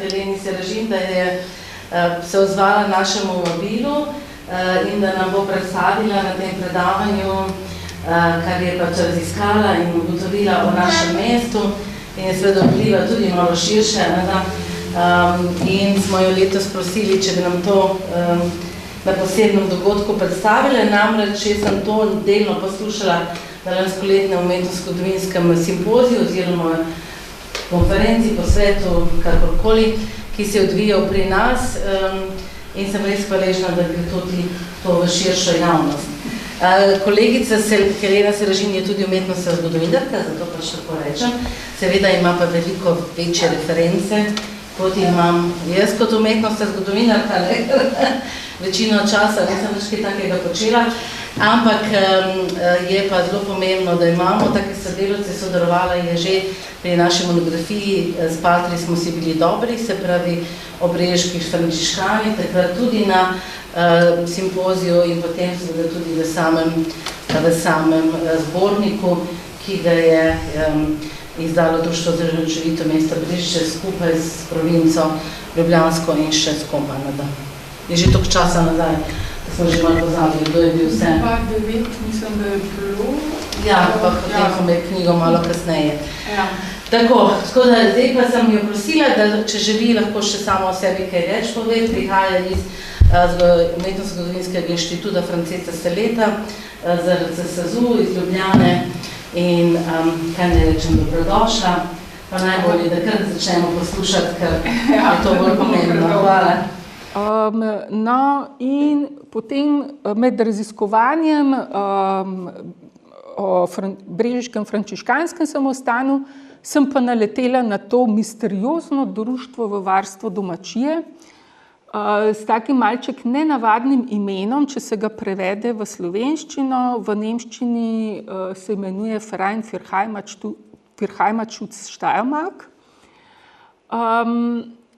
Heleni Seražin, da je se odzvala našemu vabilu in da nam bo predstavila na tem predavanju, kar je pač raziskala in ugotovila o našem mestu in je seveda vpliva tudi malo širše. In smo jo letos prosili, če bi nam to na posebnem dogodku predstavila. Namreč, če sem to delno poslušala na lanskoletnem umetnostno-zgodovinskem simpoziju oziroma konferenci po svetu, kakorkoli, ki se je odvijal pri nas in sem res hvaležna, da gre tudi to v širšo javnost. Kolegica Helena Seražin je tudi umetnostna zgodovinarka, zato pač tako rečem. Seveda ima pa veliko večje reference, kot imam jaz kot umetnostna zgodovinarka, večino časa nisem več kaj takega počela, ampak je pa zelo pomembno, da imamo take sodelavce, sodelovala je že pri naši monografiji, s Patri smo si bili dobri, se pravi o brežkih frančiškanih, takrat tudi na simpoziju in potem seveda tudi v samem zborniku, ki ga je izdalo Društvo za čudovito mesto Brežice skupaj s provinco Ljubljansko in še s kom. Je že toliko časa nazaj, da smo že malo pozabili, kdo je bil vse. 2009, mislim, da je bilo. Ja, pa potem smo imeli knjigo malo kasneje. Tako da zdaj pa sem jo prosila, da če želi, lahko še samo o sebi kaj več pove, prihaja iz Umetnostno-zgodovinskega inštituta Franceta Steleta, z RCSZU iz Ljubljane in kaj ne rečem, dobrodošla, pa najbolje, da kar začnemo poslušati, ker je to bolj pomembno. Hvala. No, in potem med raziskovanjem o brežiškem frančiškanskem samostanu sem pa naletela na to misteriozno društvo v varstvo domačije s takim malček nenavadnim imenom, če se ga prevede v slovenščino, v nemščini se imenuje Verein für Heimatschutz Steiermark.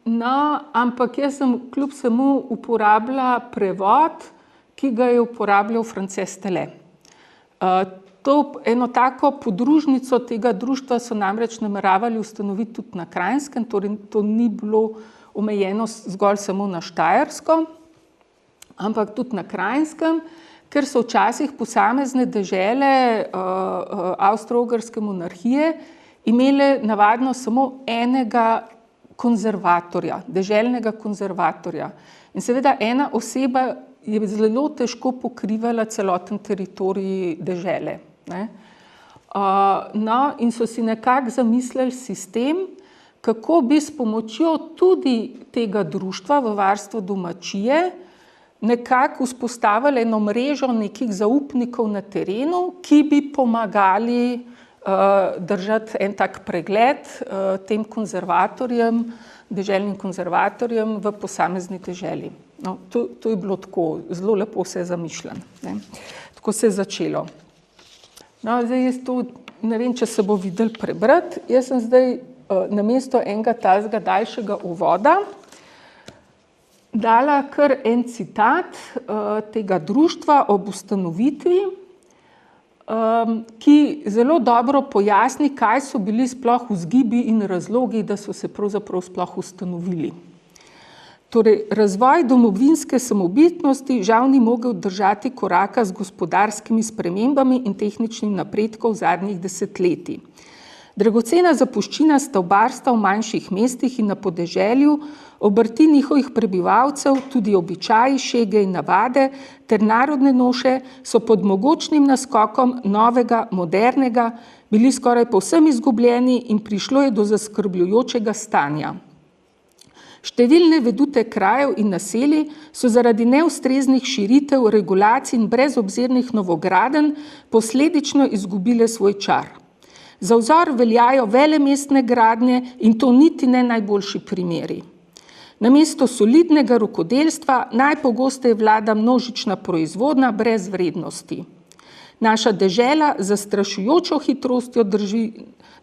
No, ampak jaz sem kljub samo uporabila prevod, ki ga je uporabljal France Stele. Eno tako podružnico tega društva so namreč nameravali ustanoviti tudi na Kranjskem, torej to ni bilo omejeno zgolj samo na Štajersko, ampak tudi na Kranjskem, ker so včasih posamezne dežele Avstro-Ogrske monarhije imele navadno samo enega konzervatorja, deželnega konzervatorja. In seveda ena oseba je zelo težko pokrivala celoten teritorij dežele. No, in so si nekako zamislili sistem, kako bi s pomočjo tudi tega društva v varstvo domačije nekako vzpostavili eno mrežo nekih zaupnikov na terenu, ki bi pomagali držati en tak pregled tem konzervatorjem, deželnim konzervatorjem v posamezni deželi. No, to je bilo tako, zelo lepo se je zamišljeno. Tako se je začelo. No, zdaj jaz to, ne vem, če se bo videli prebrati, jaz sem zdaj namesto enega tazga daljšega uvoda dala kar en citat tega društva ob ustanovitvi, ki zelo dobro pojasni, kaj so bili sploh vzgibi in razlogi, da so se pravzaprav sploh ustanovili. Torej, razvoj domovinske samobitnosti žal ni mogel držati koraka z gospodarskimi spremembami in tehničnim napredkom v zadnjih desetletij. Dragocena zapuščina stavbarstva v manjših mestih in na podeželju, obrti njihovih prebivalcev, tudi običaji, šege in navade ter narodne noše so pod mogočnim naskokom novega, modernega bili skoraj povsem izgubljeni in prišlo je do zaskrbljujočega stanja. Številne vedute krajev in naselij so zaradi neustreznih širitev, regulacij in brezobzirnih novogradenj posledično izgubile svoj čar. Za vzor veljajo velemestne gradnje in to niti ne najboljši primeri. Namesto solidnega rokodelstva najpogosteje vlada množična proizvodnja brez vrednosti. Naša dežela z zastrašujočo hitrostjo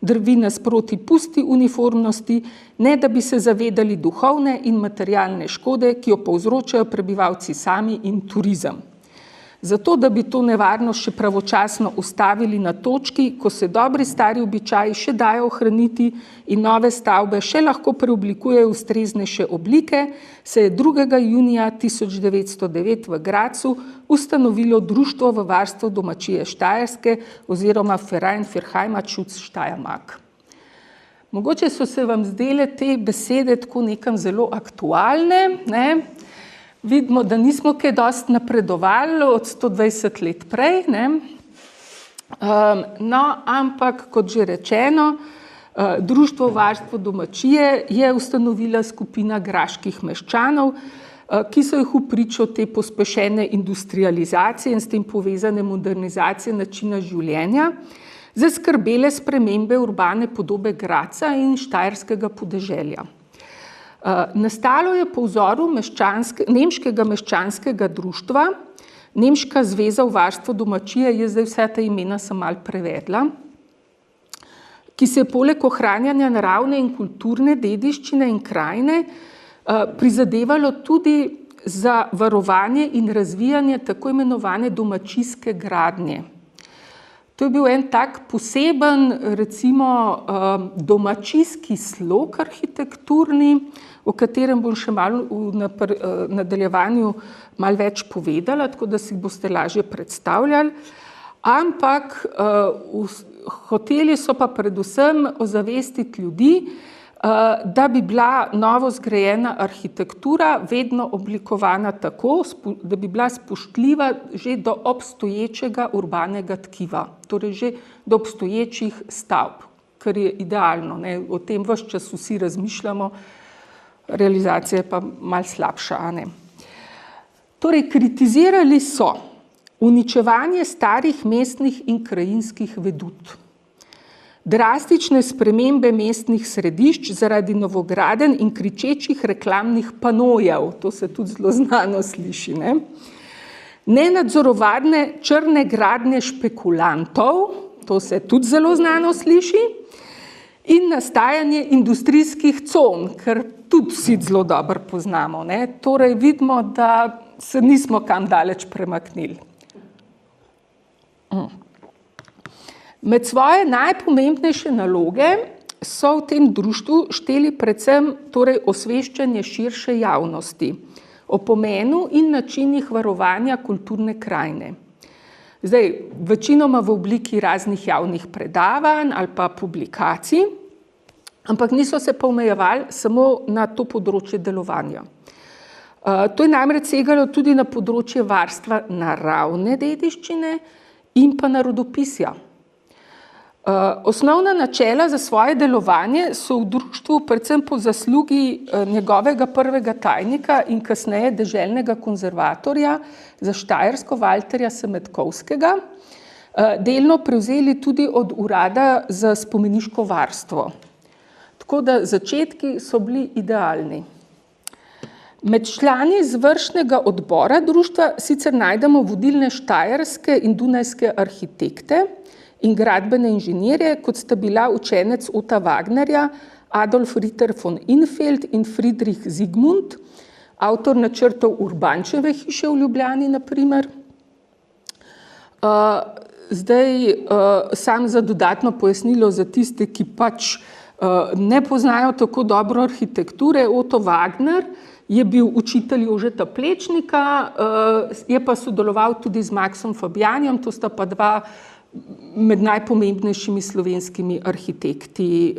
drvi nasproti pusti uniformnosti, ne da bi se zavedali duhovne in materialne škode, ki jo povzročajo prebivalci sami in turizem. Zato, da bi to nevarnost še pravočasno ustavili na točki, ko se dobri stari običaji še dajo ohraniti in nove stavbe še lahko preoblikujejo v ustreznejše oblike, se je 2. junija 1909 v Grazu ustanovilo Društvo v varstvo domačije Štajerske oziroma Verein für Heimatschutz Steiermark. Mogoče so se vam zdele te besede tako nekam zelo aktualne, ne? Vidimo, da nismo kaj dosti napredovali od 120 let prej, ne? No, ampak, kot že rečeno, Društvo varstvo domačije je ustanovila skupina graških meščanov, ki so jih vpričo te pospešene industrializacije in s tem povezane modernizacije načina življenja zaskrbele spremembe urbane podobe Gradca in štajerskega podeželja. Nastalo je po vzoru nemškega meščanskega društva, Nemška zveza v varstvo domačije, je zdaj vse ta imena sem malo prevedla, ki se je poleg ohranjanja naravne in kulturne dediščine in krajine prizadevalo tudi za varovanje in razvijanje tako imenovane domačijske gradnje. To je bil en tak poseben, recimo, domačijski slog arhitekturni, o katerem bom še malo v nadaljevanju malo več povedala, tako da si boste lažje predstavljali. Ampak hoteli so pa predvsem ozavestiti ljudi, da bi bila novo zgrajena arhitektura vedno oblikovana tako, da bi bila spoštljiva že do obstoječega urbanega tkiva, torej že do obstoječih stavb, kar je idealno, ne? O tem ves čas vsi razmišljamo, realizacija je pa malo slabša, a ne? Torej, kritizirali so uničevanje starih mestnih in krajinskih vedut, drastične spremembe mestnih središč zaradi novogradenj in kričečih reklamnih panojev, to se tudi zelo znano sliši, ne? Nenadzorovane črne gradnje špekulantov, to se tudi zelo znano sliši, in nastajanje industrijskih con, kar tudi vsi zelo dobro poznamo, ne? Torej vidimo, da se nismo kam daleč premaknili. Med svoje najpomembnejše naloge so v tem društvu šteli predvsem torej osveščanje širše javnosti o pomenu in načinih varovanja kulturne krajine. Zdaj, večinoma v obliki raznih javnih predavanj ali pa publikacij, ampak niso se pa omejevali samo na to področje delovanja. To je namreč segalo tudi na področje varstva naravne dediščine in pa narodopisja. Osnovna načela za svoje delovanje so v društvu predvsem po zaslugi njegovega prvega tajnika in kasneje deželnega konzervatorja za Štajersko Valterja Semetkovskega delno prevzeli tudi od Urada za spomeniško varstvo. Tako da začetki so bili idealni. Med člani izvršnega odbora društva sicer najdemo vodilne štajerske in dunajske arhitekte in gradbene inženirje, kot sta bila učenec Ota Wagnerja, Adolf Ritter von Infeld in Friedrich Zigmund, avtor načrtov Urbančeve hiše v Ljubljani, na primer. Sam za dodatno pojasnilo za tiste, ki pač ne poznajo tako dobro arhitekture, Otto Wagner je bil učitelj Jožeta Plečnika, je pa sodeloval tudi z Maxom Fabijanjem, to sta pa dva med najpomembnejšimi slovenskimi arhitekti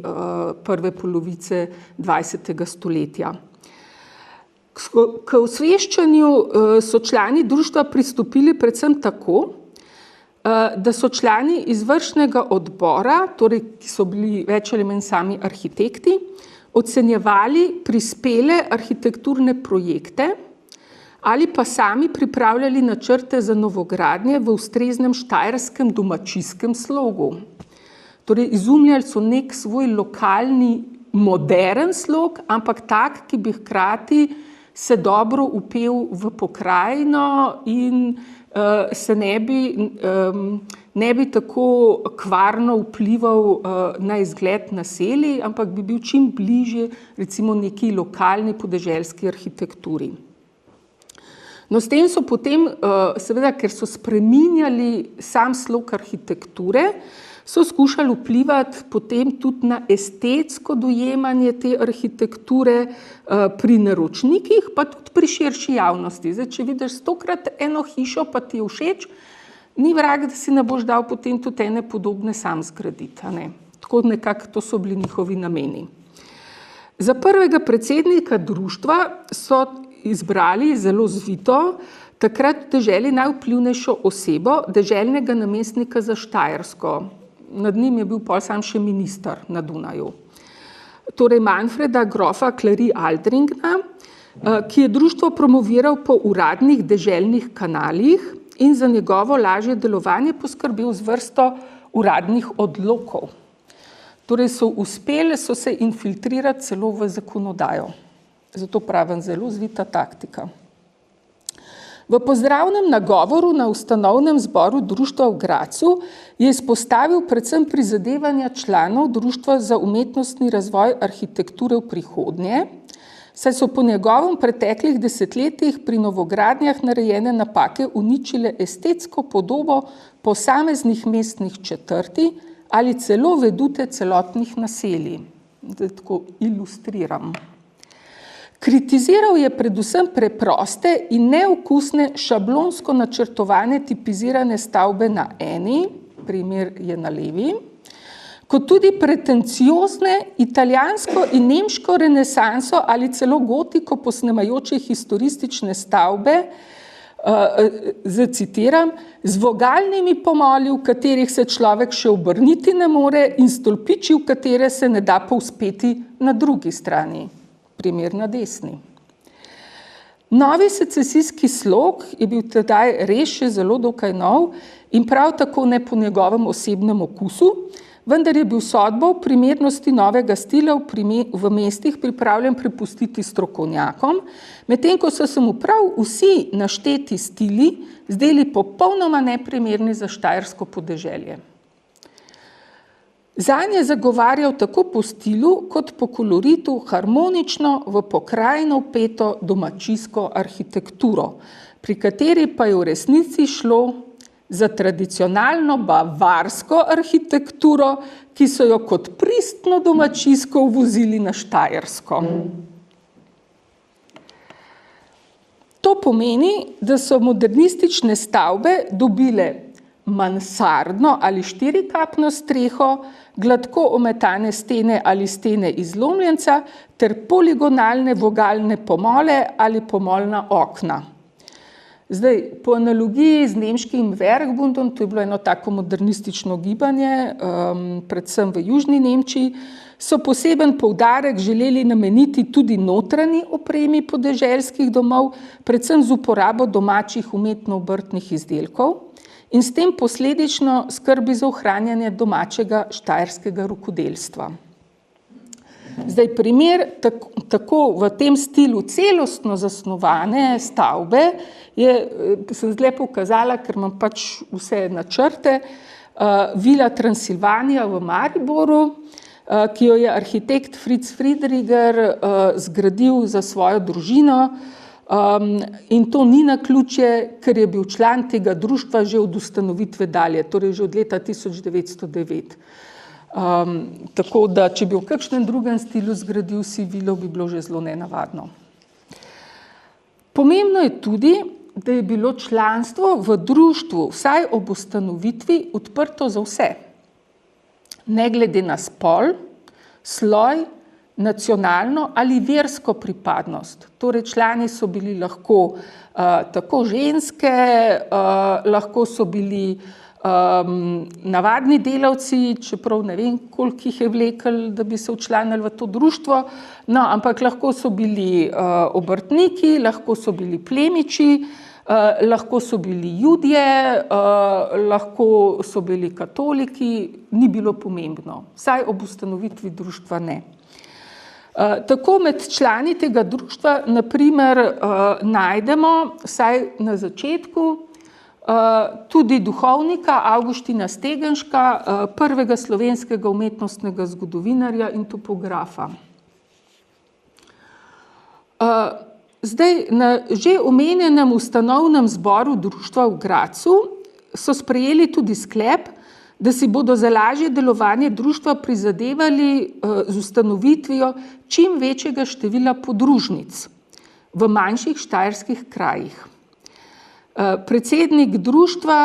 prve polovice 20. stoletja. K osveščanju so člani društva pristopili predvsem tako, da so člani izvršnega odbora, torej ki so bili več ali manj sami arhitekti, ocenjevali prispele arhitekturne projekte ali pa sami pripravljali načrte za novogradnje v ustreznem štajerskem domačijskem slogu. Torej, izumljali so nek svoj lokalni, moderen slog, ampak tak, ki bi hkrati se dobro upel v pokrajino in se ne bi tako kvarno vplival na izgled naselij, ampak bi bil čim bližje recimo neki lokalni podeželski arhitekturi. No, s tem so potem, seveda, ker so spreminjali sam slog arhitekture, so skušali vplivati potem tudi na estetsko dojemanje te arhitekture pri naročnikih, pa tudi pri širši javnosti. Zdaj, če vidiš 100-krat eno hišo, pa ti je všeč, ni vrag, da si ne boš dal potem tudi ene podobne sam zgraditi. Tako nekako to so bili njihovi nameni. Za prvega predsednika društva so izbrali zelo zvito takrat v deželi najvplivnejšo osebo, deželnega namestnika za Štajersko. Nad njim je bil pol sam še minister na Dunaju. Torej Manfreda grofa Clary Aldringna, ki je društvo promoviral po uradnih deželnih kanalih in za njegovo lažje delovanje poskrbel z vrsto uradnih odlokov. Torej so se infiltrirati celo v zakonodajo. Zato pravim, zelo zvita taktika. V pozdravnem nagovoru na ustanovnem zboru društva v Grazu je izpostavil predvsem prizadevanja članov Društva za umetnostni razvoj arhitekture v prihodnje, saj so po njegovem preteklih desetletjih pri novogradnjah narejene napake uničile estetsko podobo posameznih mestnih četrti ali celo vedute celotnih naselij. Da tako ilustriram. Kritiziral je predvsem preproste in neokusne šablonsko načrtovane tipizirane stavbe na eni, primer je na levi, kot tudi pretenciozne italijansko in nemško renesanso ali celo gotiko posnemajoče historistične stavbe, citiram, z vogalnimi pomoli, v katerih se človek še obrniti ne more in stolpiči, v katere se ne da povzpeti na drugi strani. Primer na desni. Novi secesijski slog je bil tedaj res še zelo dokaj nov in prav tako ne po njegovem osebnem okusu, vendar je bil sodbo o primernosti novega stila v mestih pripravljen prepustiti strokovnjakom, medtem ko so se mu prav vsi našteti stili zdeli popolnoma neprimerni za štajersko podeželje. Zanj je zagovarjal tako po stilu kot po koloritu harmonično v pokrajino vpeto domačijsko arhitekturo, pri kateri pa je v resnici šlo za tradicionalno bavarsko arhitekturo, ki so jo kot pristno domačijsko uvozili na Štajersko. To pomeni, da so modernistične stavbe dobile mansardno ali štirikapno streho, gladko ometane stene ali stene iz lomljenca ter poligonalne vogalne pomole ali pomolna okna. Zdaj, po analogiji z nemškim Werkbundom, to je bilo eno tako modernistično gibanje, predvsem v južni Nemčiji, so poseben poudarek želeli nameniti tudi notranji opremi podeželskih domov, predvsem z uporabo domačih umetno-obrtnih izdelkov in s tem posledično skrbi za ohranjanje domačega štajerskega rokodelstva. Zdaj, primer tako v tem stilu celostno zasnovane stavbe sem zdaj pokazala, ker imam pač vse načrte, Vila Transilvanija v Mariboru, ki jo je arhitekt Fritz Friedriger zgradil za svojo družino, in to ni naključje, ker je bil član tega društva že od ustanovitve dalje, torej že od leta 1909. Tako da, če bi v kakšnem drugem stilu zgradil si vilo, bi bilo že zelo nenavadno. Pomembno je tudi, da je bilo članstvo v društvu vsaj ob ustanovitvi odprto za vse, ne glede na spol, sloj, nacionalno ali versko pripadnost. Torej, člani so bili lahko tako ženske, lahko so bili navadni delavci, čeprav ne vem, koliko jih je vlekel, da bi se včlanili v to društvo, no, ampak lahko so bili obrtniki, lahko so bili plemiči, lahko so bili judje, lahko so bili katoliki, ni bilo pomembno, vsaj ob ustanovitvi društva ne. Tako med člani tega društva, na primer, najdemo, vsaj na začetku, tudi duhovnika Avguština Stegenška, prvega slovenskega umetnostnega zgodovinarja in topografa. Zdaj, na že omenjenem ustanovnem zboru društva v Gradcu so sprejeli tudi sklep, da si bodo za lažje delovanje društva prizadevali z ustanovitvijo čim večjega števila podružnic v manjših štajerskih krajih. Predsednik društva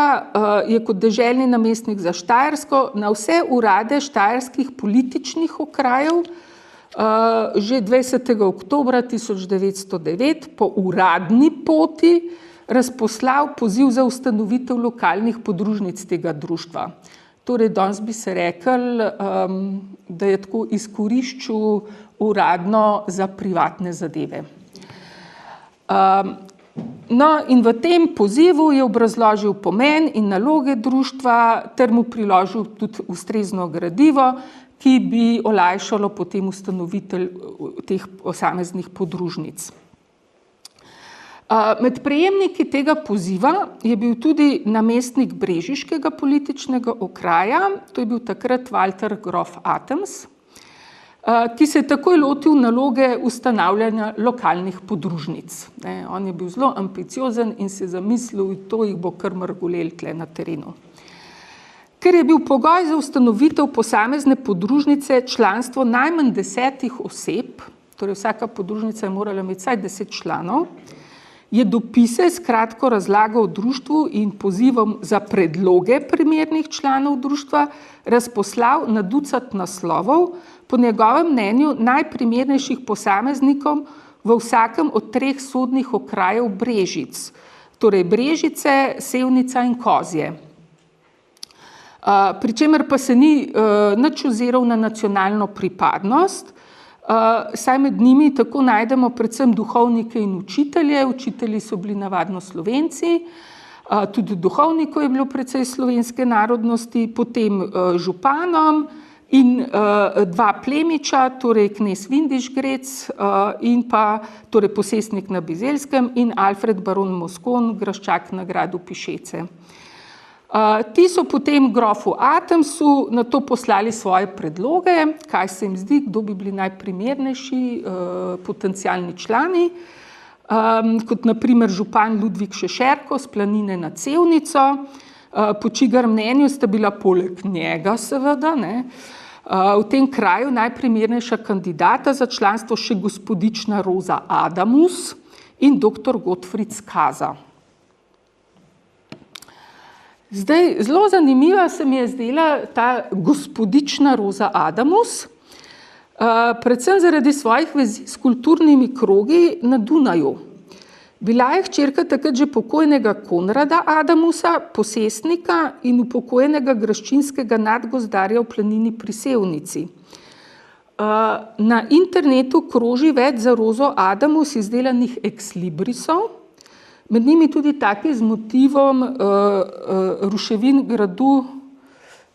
je kot deželni namestnik za Štajersko na vse urade štajerskih političnih okrajev že 20. oktobra 1909 po uradni poti razposlal poziv za ustanovitev lokalnih podružnic tega društva. Torej, danes bi se rekli, da je tako izkoriščil uradno za privatne zadeve. No, in v tem pozivu je obrazložil pomen in naloge društva ter mu priložil tudi ustrezno gradivo, ki bi olajšalo potem ustanovitelj teh posameznih podružnic. Med prejemniki tega poziva je bil tudi namestnik brežiškega političnega okraja, to je bil takrat Walter Grof Atoms, ki se je takoj lotil naloge ustanavljanja lokalnih podružnic. On je bil zelo ambiciozen in si zamislil, to jih bo kar mrgolel tle na terenu. Ker je bil pogoj za ustanovitev posamezne podružnice članstvo najmanj 10 oseb, torej vsaka podružnica je morala imeti vsaj 10 članov, je dopise s kratko razlago o društvu in pozivom za predloge primernih članov društva razposlal na ducat naslovov, po njegovem mnenju najprimernejših posameznikom v vsakem od 3 sodnih okrajev Brežic, torej Brežice, Sevnica in Kozje. Pri čemer pa se ni nič oziral na nacionalno pripadnost, saj med njimi tako najdemo predvsem duhovnike in učitelje. Učitelji so bili navadno Slovenci, tudi duhovnikov je bilo precej slovenske narodnosti, potem županom in 2 plemiča, torej knez Vindišgrec in pa torej posestnik na Bizelskem in Alfred baron Moscon, graščak na gradu Pišece. Ti so potem grofu Atomsu na to poslali svoje predloge, kaj se jim zdi, kdo bi bili najprimernejši potencialni člani, kot na primer župan Ludvik Šešerko s Planine nad Sevnico, po čigar mnenju sta bila poleg njega seveda, v tem kraju najprimernejša kandidata za članstvo še gospodična Roza Adamus in dr. Gottfried Skaza. Zdaj, zelo zanimiva se mi je zdela ta gospodična Roza Adamus, predvsem zaradi svojih vezi s kulturnimi krogi na Dunaju. Bila je hčerka takrat že pokojnega Konrada Adamusa, posestnika in upokojenega graščinskega nadgozdarja v Planini pri Sevnici. Na internetu kroži več za Rozo Adamus izdelanih ekslibrisov, med njimi tudi taki z motivom ruševin gradu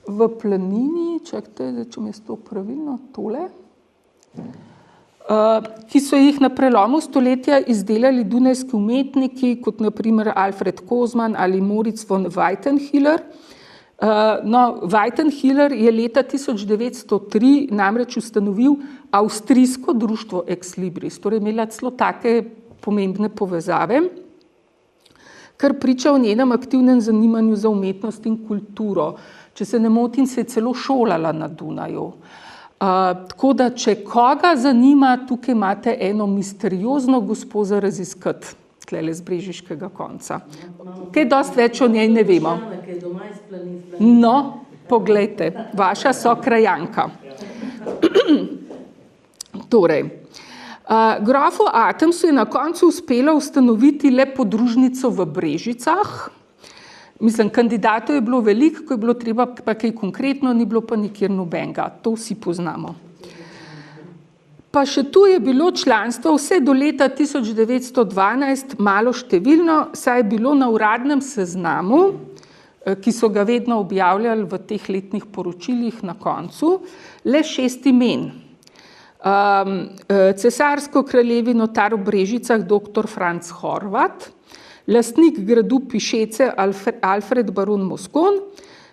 v Planini, čakajte, če mi je to pravilno, tole, ki so jih na prelomu stoletja izdelali dunajski umetniki, kot na primer Alfred Kozman ali Moritz von Weitenhiller. Weitenhiller je leta 1903 namreč ustanovil avstrijsko društvo Ex Libris, torej imela celo take pomembne povezave, kar priča o njenem aktivnem zanimanju za umetnost in kulturo. Če se ne motim, se je celo šolala na Dunaju. Tako da, če koga zanima, tukaj imate eno misteriozno gospo za raziskati, tlele z brežiškega konca. Kaj dosti več o njej ne vemo. No, poglejte, vaša sokrajanka. Torej, grofu Atomsu je na koncu uspelo ustanoviti le podružnico v Brežicah. Mislim, kandidatov je bilo veliko, ko je bilo treba pa kaj konkretno, ni bilo pa nikjer nobenega. To vsi poznamo. Pa še tu je bilo članstvo vse do leta 1912 malo številno, saj je bilo na uradnem seznamu, ki so ga vedno objavljali v teh letnih poročilih na koncu, le 6 imen. Cesarsko kraljevi notar v Brežicah dr. Franc Horvat, lastnik gradu Pišece Alfred baron Moscon,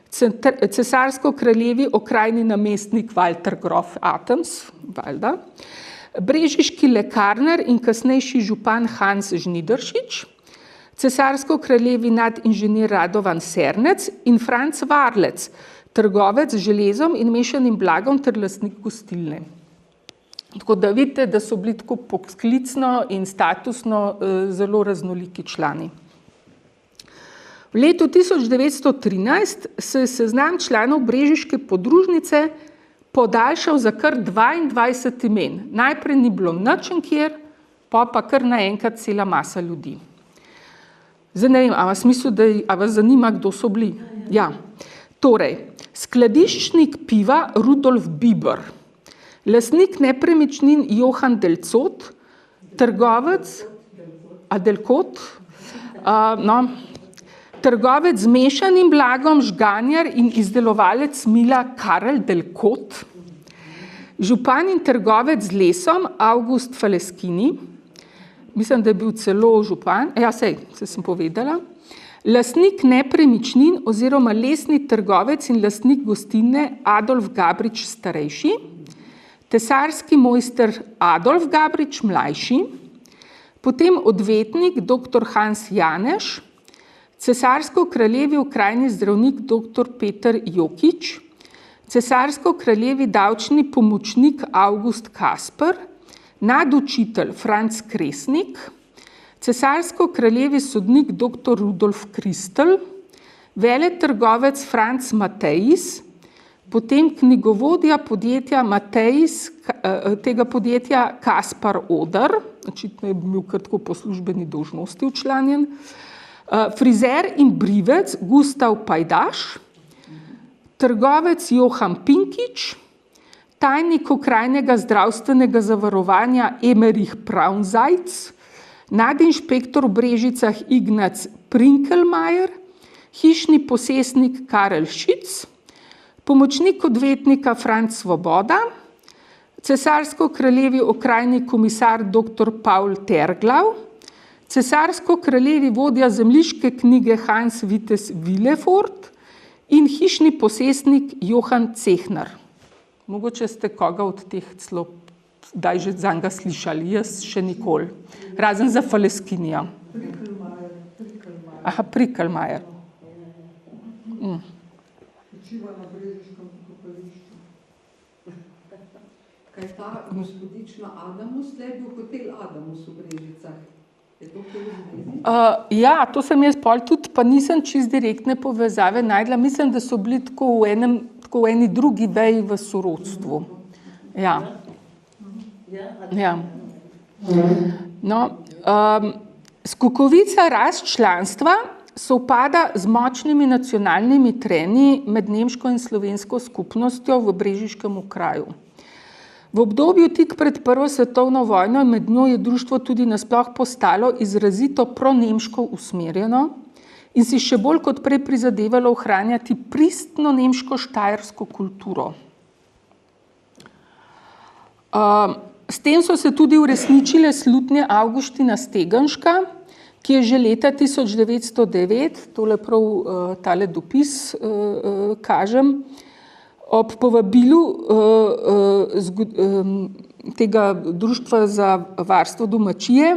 cesarsko kraljevi okrajni namestnik Walter Grof Atoms, valjda, brežiški lekarnar in kasnejši župan Hans Žnidaršič, cesarsko-kraljevi nadinženir Radovan Sernec in Franc Varlec, trgovec z železom in mešanim blagom ter lastnik gostilne. Tako da vidite, da so bili tako poklicno in statusno zelo raznoliki člani. V letu 1913 se je seznam članov brežiške podružnice podaljšal za kar 22 imen. Najprej ni bilo nič nikjer, pa kar naenkrat cela masa ljudi. Zdaj ne vem, a vas zanima, kdo so bili? Ja. Torej, skladiščnik piva Rudolf Biber, lastnik nepremičnin Johann Delcot, trgovec Delcot, trgovec z mešanim blagom, žganjar in izdelovalec mila Karel Delcot, župan in trgovec z lesom August Faleskini, mislim, da je bil celo župan, saj sem povedala, lastnik nepremičnin oziroma lesni trgovec in lastnik gostilne Adolf Gabrič starejši, tesarski mojster Adolf Gabrič mlajši, potem odvetnik dr. Hans Janeš, cesarsko-kraljevi okrajni zdravnik dr. Peter Jokič, cesarsko-kraljevi davčni pomočnik August Kasper, nadučitelj Franc Kresnik, cesarsko-kraljevi sodnik dr. Rudolf Kristel, veletrgovec Franc Matejis, potem knjigovodja podjetja Matejis, tega podjetja Kaspar Oder, očitno je bil kar tako po službeni dolžnosti včlanjen, frizer in brivec Gustav Pajdaš, trgovec Johan Pinkič, tajnik okrajnega zdravstvenega zavarovanja Emerich Braunzajc, nadinšpektor v Brežicah Ignac Prinkelmajer, hišni posestnik Karel Šic, pomočnik odvetnika Franc Svoboda, cesarsko-kraljevi okrajni komisar dr. Paul Terglav, cesarsko-kraljevi vodja zemljiške knjige Hans Vites Villefort in hišni posestnik Johann Cehner. Mogoče ste koga od teh celo kdaj že zanj slišali, jaz še nikoli, razen za Faleskinija. Prikelmajer. Počiva na brežiškem pokopališču. Kaj ta gospodična Adamus, tle je bil hotel Adamus v Brežicah. Je to kaj v Ja, to sem jaz pol tudi, pa nisem čist direktne povezave najdla. Mislim, da so bili tako v eni drugi veji v sorodstvu. Ja. No, skokovica rast članstva sovpada z močnimi nacionalnimi trenji med nemško in slovensko skupnostjo v brežiškem kraju. V obdobju tik pred Prvo svetovno vojno in med njo je društvo tudi nasploh postalo izrazito pronemško usmerjeno in si še bolj kot prej prizadevalo ohranjati pristno nemško-štajersko kulturo. S tem so se tudi uresničile slutnje Avguština Stegenška, ki je že leta 1909, tole prav tale dopis kažem, ob povabilu tega Društva za varstvo domačije,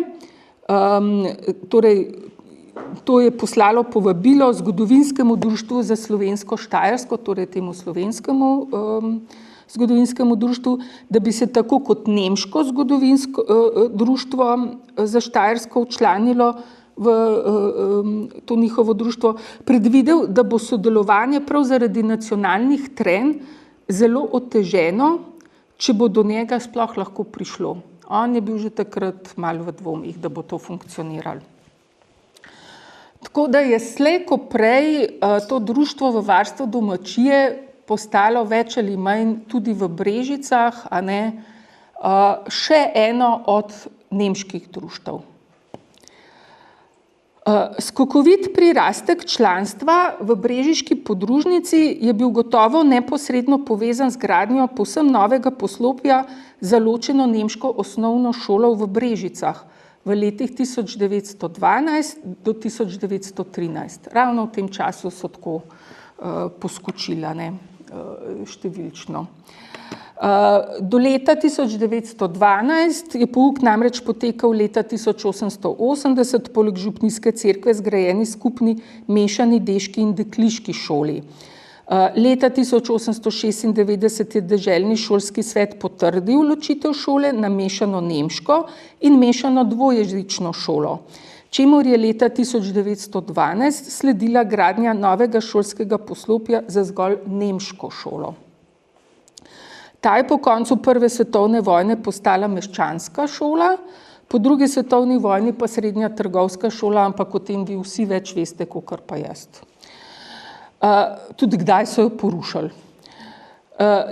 torej to je poslalo povabilo Zgodovinskemu društvu za slovensko Štajersko, torej temu slovenskemu zgodovinskemu društvu, da bi se tako kot nemško zgodovinsko društvo za Štajersko včlanilo v to njihovo društvo, predvidel, da bo sodelovanje prav zaradi nacionalnih trenj zelo oteženo, če bo do njega sploh lahko prišlo. On je bil že takrat malo v dvomih, da bo to funkcioniralo. Tako da je slej ko prej to društvo v varstvo domačije postalo več ali manj tudi v Brežicah, a ne, še eno od nemških društev. Skokovit prirastek članstva v brežiški podružnici je bil gotovo neposredno povezan z gradnjo povsem novega poslopja za ločeno nemško osnovno šolo v Brežicah v letih 1912 do 1913. Ravno v tem času so tako poskočila, ne, številčno. Do leta 1912 je pouk namreč potekal leta 1880 poleg župnijske cerkve zgrajeni skupni mešani deški in dekliški šoli. Leta 1896 je deželni šolski svet potrdil ločitev šole na mešano nemško in mešano dvojezično šolo, čemur je leta 1912 sledila gradnja novega šolskega poslopja za zgolj nemško šolo. Ta je po koncu Prve svetovne vojne postala meščanska šola, po drugi svetovni vojni pa srednja trgovska šola, ampak o tem vi vsi več veste, kakor pa jaz. Tudi kdaj so jo porušili.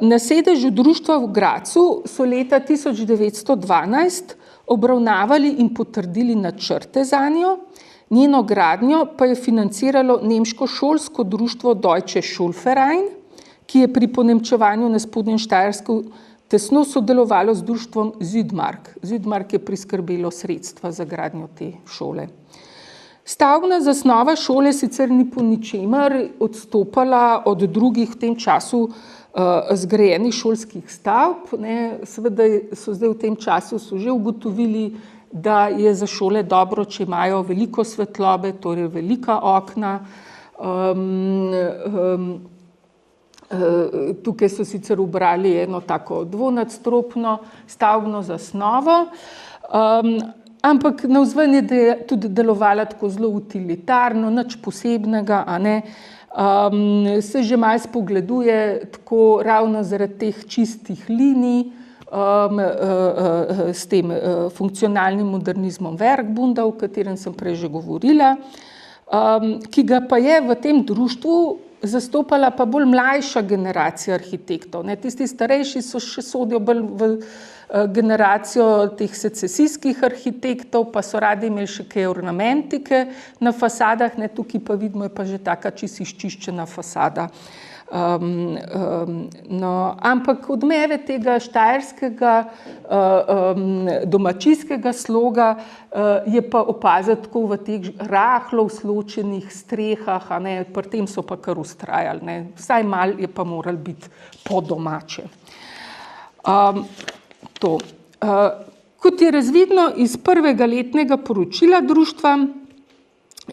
Na sedežu društva v Gracu so leta 1912 obravnavali in potrdili načrte zanjo, njeno gradnjo pa je financiralo nemško šolsko društvo Deutsche Schulverein, ki je pri ponemčevanju na Spodnjem Štajersku tesno sodelovalo z društvom Südmark. Südmark je priskrbelo sredstva za gradnjo te šole. Stavbna zasnova šole sicer ni po ničemer odstopala od drugih v tem času zgrajenih šolskih stavb. Seveda so zdaj v tem času že ugotovili, da je za šole dobro, če imajo veliko svetlobe, torej velika okna. Tukaj so sicer ubrali eno tako dvonadstropno stavbno zasnovo, ampak navzven je tudi delovala tako zelo utilitarno, nič posebnega, a ne. Se že malo spogleduje tako ravno zaradi teh čistih linij s tem funkcionalnim modernizmom Werkbunda, o katerem sem prej že govorila, ki ga pa je v tem društvu zastopala pa bolj mlajša generacija arhitektov. Tisti starejši so še sodijo bolj v generacijo teh secesijskih arhitektov, pa so radi imeli še kaj ornamentike na fasadah, tukaj pa vidimo, je pa že taka čisto izčiščena fasada. Ampak odmeve tega štajerskega domačijskega sloga je pa opaziti tako v teh rahlo usločenih strehah, pri tem so pa kar vztrajali, vsaj malo je pa moralo biti po domače. Kot je razvidno iz prvega letnega poročila društva,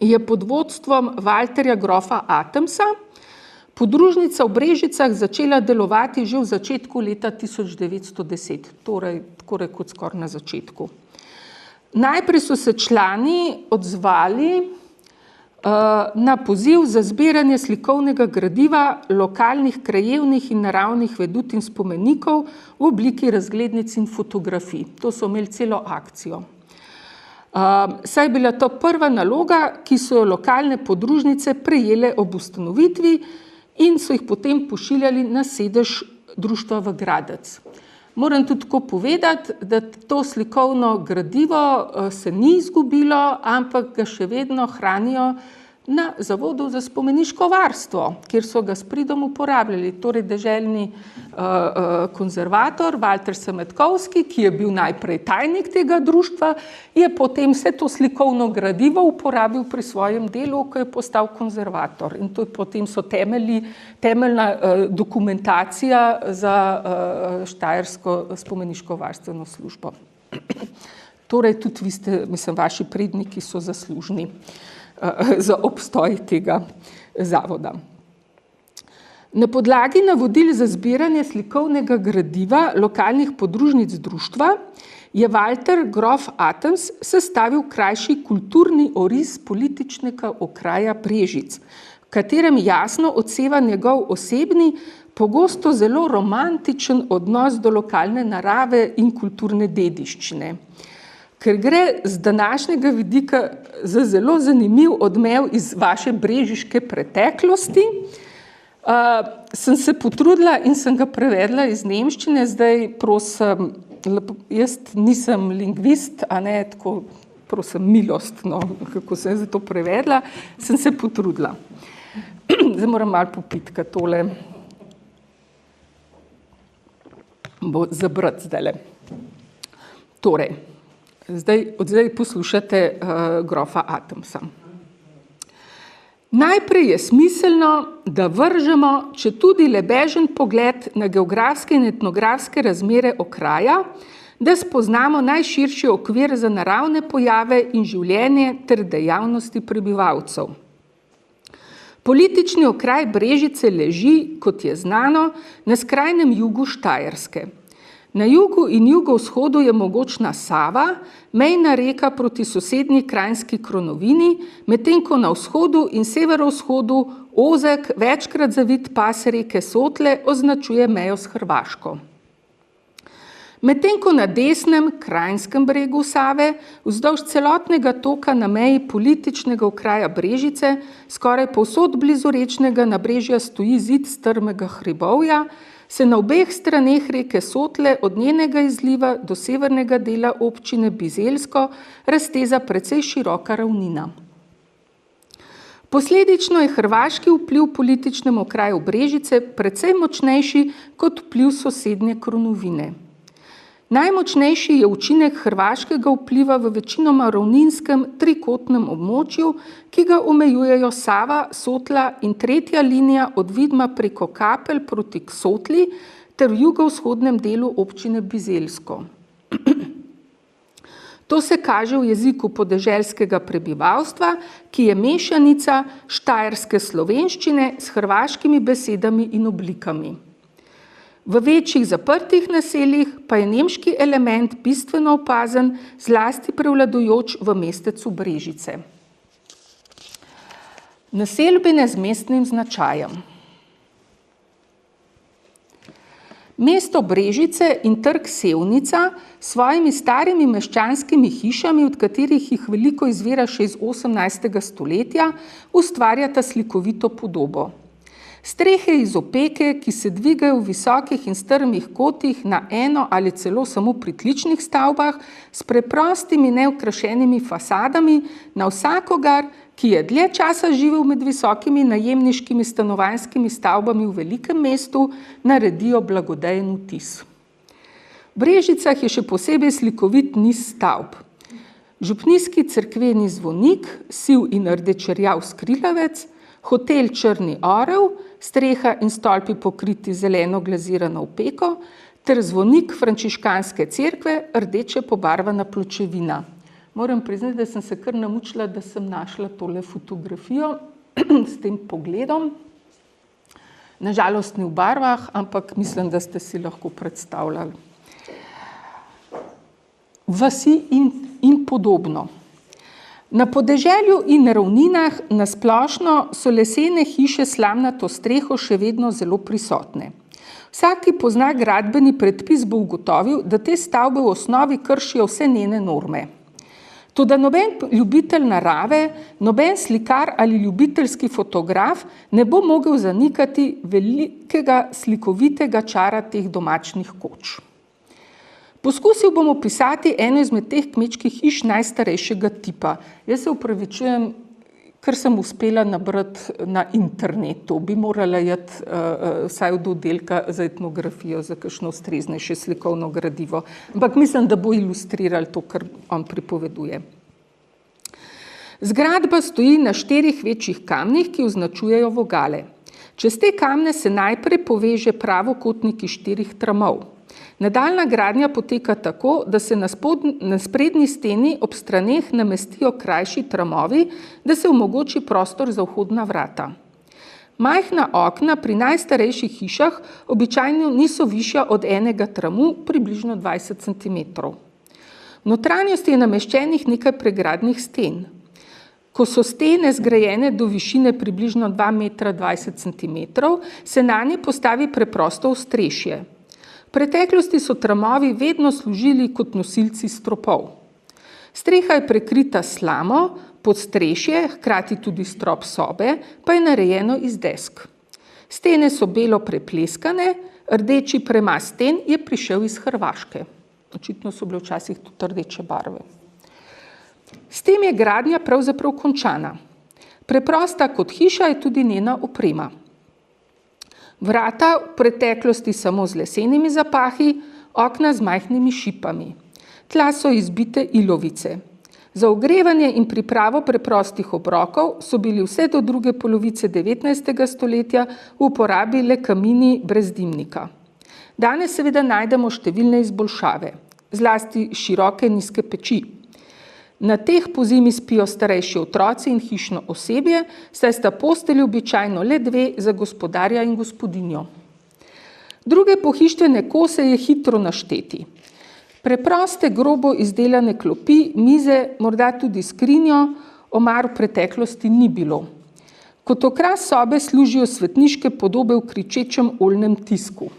je pod vodstvom Walterja grofa Atemsa podružnica v Brežicah začela delovati že v začetku leta 1910, torej tako rekoč skoraj na začetku. Najprej so se člani odzvali na poziv za zbiranje slikovnega gradiva lokalnih krajevnih in naravnih vedut in spomenikov v obliki razglednic in fotografij. To so imeli celo akcijo. Saj je bila to prva naloga, ki so jo lokalne podružnice prejele ob ustanovitvi in so jih potem pošiljali na sedež društva v Gradec. Moram tudi tako povedati, da to slikovno gradivo se ni izgubilo, ampak ga še vedno hranijo na Zavodu za spomeniško varstvo, kjer so ga s pridom uporabljali. Torej deželni konzervator Walter Semetkovski, ki je bil najprej tajnik tega društva, je potem vse to slikovno gradivo uporabil pri svojem delu, ko je postal konzervator. In to potem so temeljna dokumentacija za štajersko spomeniško varstveno službo. Torej tudi vi ste, vaši predniki so zaslužni za obstoj tega zavoda. Na podlagi navodil za zbiranje slikovnega gradiva lokalnih podružnic društva je Walter grof Atems sestavil krajši kulturni oris političnega okraja Brežic, v katerem jasno odseva njegov osebni, pogosto zelo romantičen odnos do lokalne narave in kulturne dediščine. Ker gre z današnjega vidika za zelo zanimiv odmev iz vaše brežiške preteklosti, sem se potrudila in sem ga prevedla iz nemščine. Zdaj prosim, jaz nisem lingvist, tako prosim milostno, kako sem za to prevedla, sem se potrudila. Zdaj moram malo popitkati tole. Bo zabrati zdajle. Torej, od zdaj poslušate grofa Atemsa. Najprej je smiselno, da vržemo, če tudi le bežen pogled na geografske in etnografske razmere okraja, da spoznamo najširši okvir za naravne pojave in življenje ter dejavnosti prebivalcev. Politični okraj Brežice leži, kot je znano, na skrajnem jugu Štajerske. Na jugu in jugovzhodu je mogočna Sava, mejna reka proti sosednji Kranjski Kronovini, medtem ko na vzhodu in severovzhodu ozek, večkrat zavit pas reke Sotle označuje mejo s Hrvaško. Medtem ko na desnem, Kranjskem bregu Save, vzdolž celotnega toka na meji političnega okraja Brežice, skoraj povsod blizu rečnega nabrežja stoji zid strmega hribovja, se na obeh straneh reke Sotle od njenega izliva do severnega dela občine Bizeljsko razteza precej široka ravnina. Posledično je hrvaški vpliv v političnem okraju Brežice precej močnejši kot vpliv sosednje Kronovine. Najmočnejši je učinek hrvaškega vpliva v večinoma ravninskem trikotnem območju, ki ga omejujejo Sava, Sotla in tretja linija od Vidma preko Kapelj proti Sotli ter v jugovzhodnem delu občine Bizeljsko. To se kaže v jeziku podeželskega prebivalstva, ki je mešanica štajerske slovenščine s hrvaškimi besedami in oblikami. V večjih zaprtih naseljih pa je nemški element bistveno opazen, zlasti prevladujoč v mestecu Brežice. Naselbine z mestnim značajem. Mesto Brežice in trg Sevnica s svojimi starimi meščanskimi hišami, od katerih jih veliko izvira še iz 18. stoletja, ustvarjata slikovito podobo. Strehe iz opeke, ki se dvigajo v visokih in strmih kotih na eno ali celo samo pritličnih stavbah, s preprostimi neokrašenimi fasadami, na vsakogar, ki je dlje časa živel med visokimi najemniškimi stanovanjskimi stavbami v velikem mestu, naredijo blagodejen vtis. V Brežicah je še posebej slikovit niz stavb. Župnijski cerkveni zvonik, siv in rdečerjav skrilavec, hotel Črni orel, streha in stolpi pokriti zeleno glazirano opeko, ter zvonik frančiškanske cerkve, rdeče pobarvana pločevina. Moram priznati, da sem se kar namučila, da sem našla tole fotografijo s tem pogledom. Nažalost ni v barvah, ampak mislim, da ste si lahko predstavljali. Vasi in podobno. Na podeželju in ravninah na splošno so lesene hiše s slamnato streho še vedno zelo prisotne. Vsak, ki pozna gradbeni predpis, bo ugotovil, da te stavbe v osnovi kršijo vse njene norme. Toda noben ljubitelj narave, noben slikar ali ljubiteljski fotograf ne bo mogel zanikati velikega slikovitega čara teh domačnih koč. Poskusil bom opisati eno izmed teh kmečkih hiš najstarejšega tipa. Jaz se opravičujem, ker sem uspela nabrati na internetu. Bi morala iti vsaj od oddelka za etnografijo, za kakšno ustreznejše slikovno gradivo. Ampak mislim, da bo ilustrirali to, kar on pripoveduje. Zgradba stoji na 4 večjih kamnih, ki označujejo vogale. Čez te kamne se najprej poveže pravokotnik iz 4 tramov. Nadaljna gradnja poteka tako, da se na sprednji steni ob straneh namestijo krajši tramovi, da se omogoči prostor za vhodna vrata. Majhna okna pri najstarejših hišah običajno niso višja od enega tramu, približno 20 cm. V notranjosti je nameščenih nekaj pregradnih sten. Ko so stene zgrajene do višine približno 2,20 cm, se na nje postavi preprosto ostrešje. V preteklosti so tramovi vedno služili kot nosilci stropov. Streha je prekrita slamo, podstrešje, hkrati tudi strop sobe, pa je narejeno iz desk. Stene so belo prepleskane, rdeči premaz sten je prišel iz Hrvaške. Očitno so bile včasih tudi rdeče barve. S tem je gradnja pravzaprav končana. Preprosta kot hiša je tudi njena oprema. Vrata v preteklosti samo z lesenimi zapahi, okna z majhnimi šipami. Tla so izbite ilovice. Za ogrevanje in pripravo preprostih obrokov so bili vse do druge polovice 19. stoletja v uporabi le kamini brez dimnika. Danes seveda najdemo številne izboljšave, zlasti široke nizke peči. Na teh pozimi spijo starejši otroci in hišno osebje, saj sta postelji običajno le 2 za gospodarja in gospodinjo. Druge pohištvene kose je hitro našteti. Preproste, grobo izdelane klopi, mize, morda tudi skrinjo, omar v preteklosti ni bilo. Kot okras sobe služijo svetniške podobe v kričečem oljnem tisku.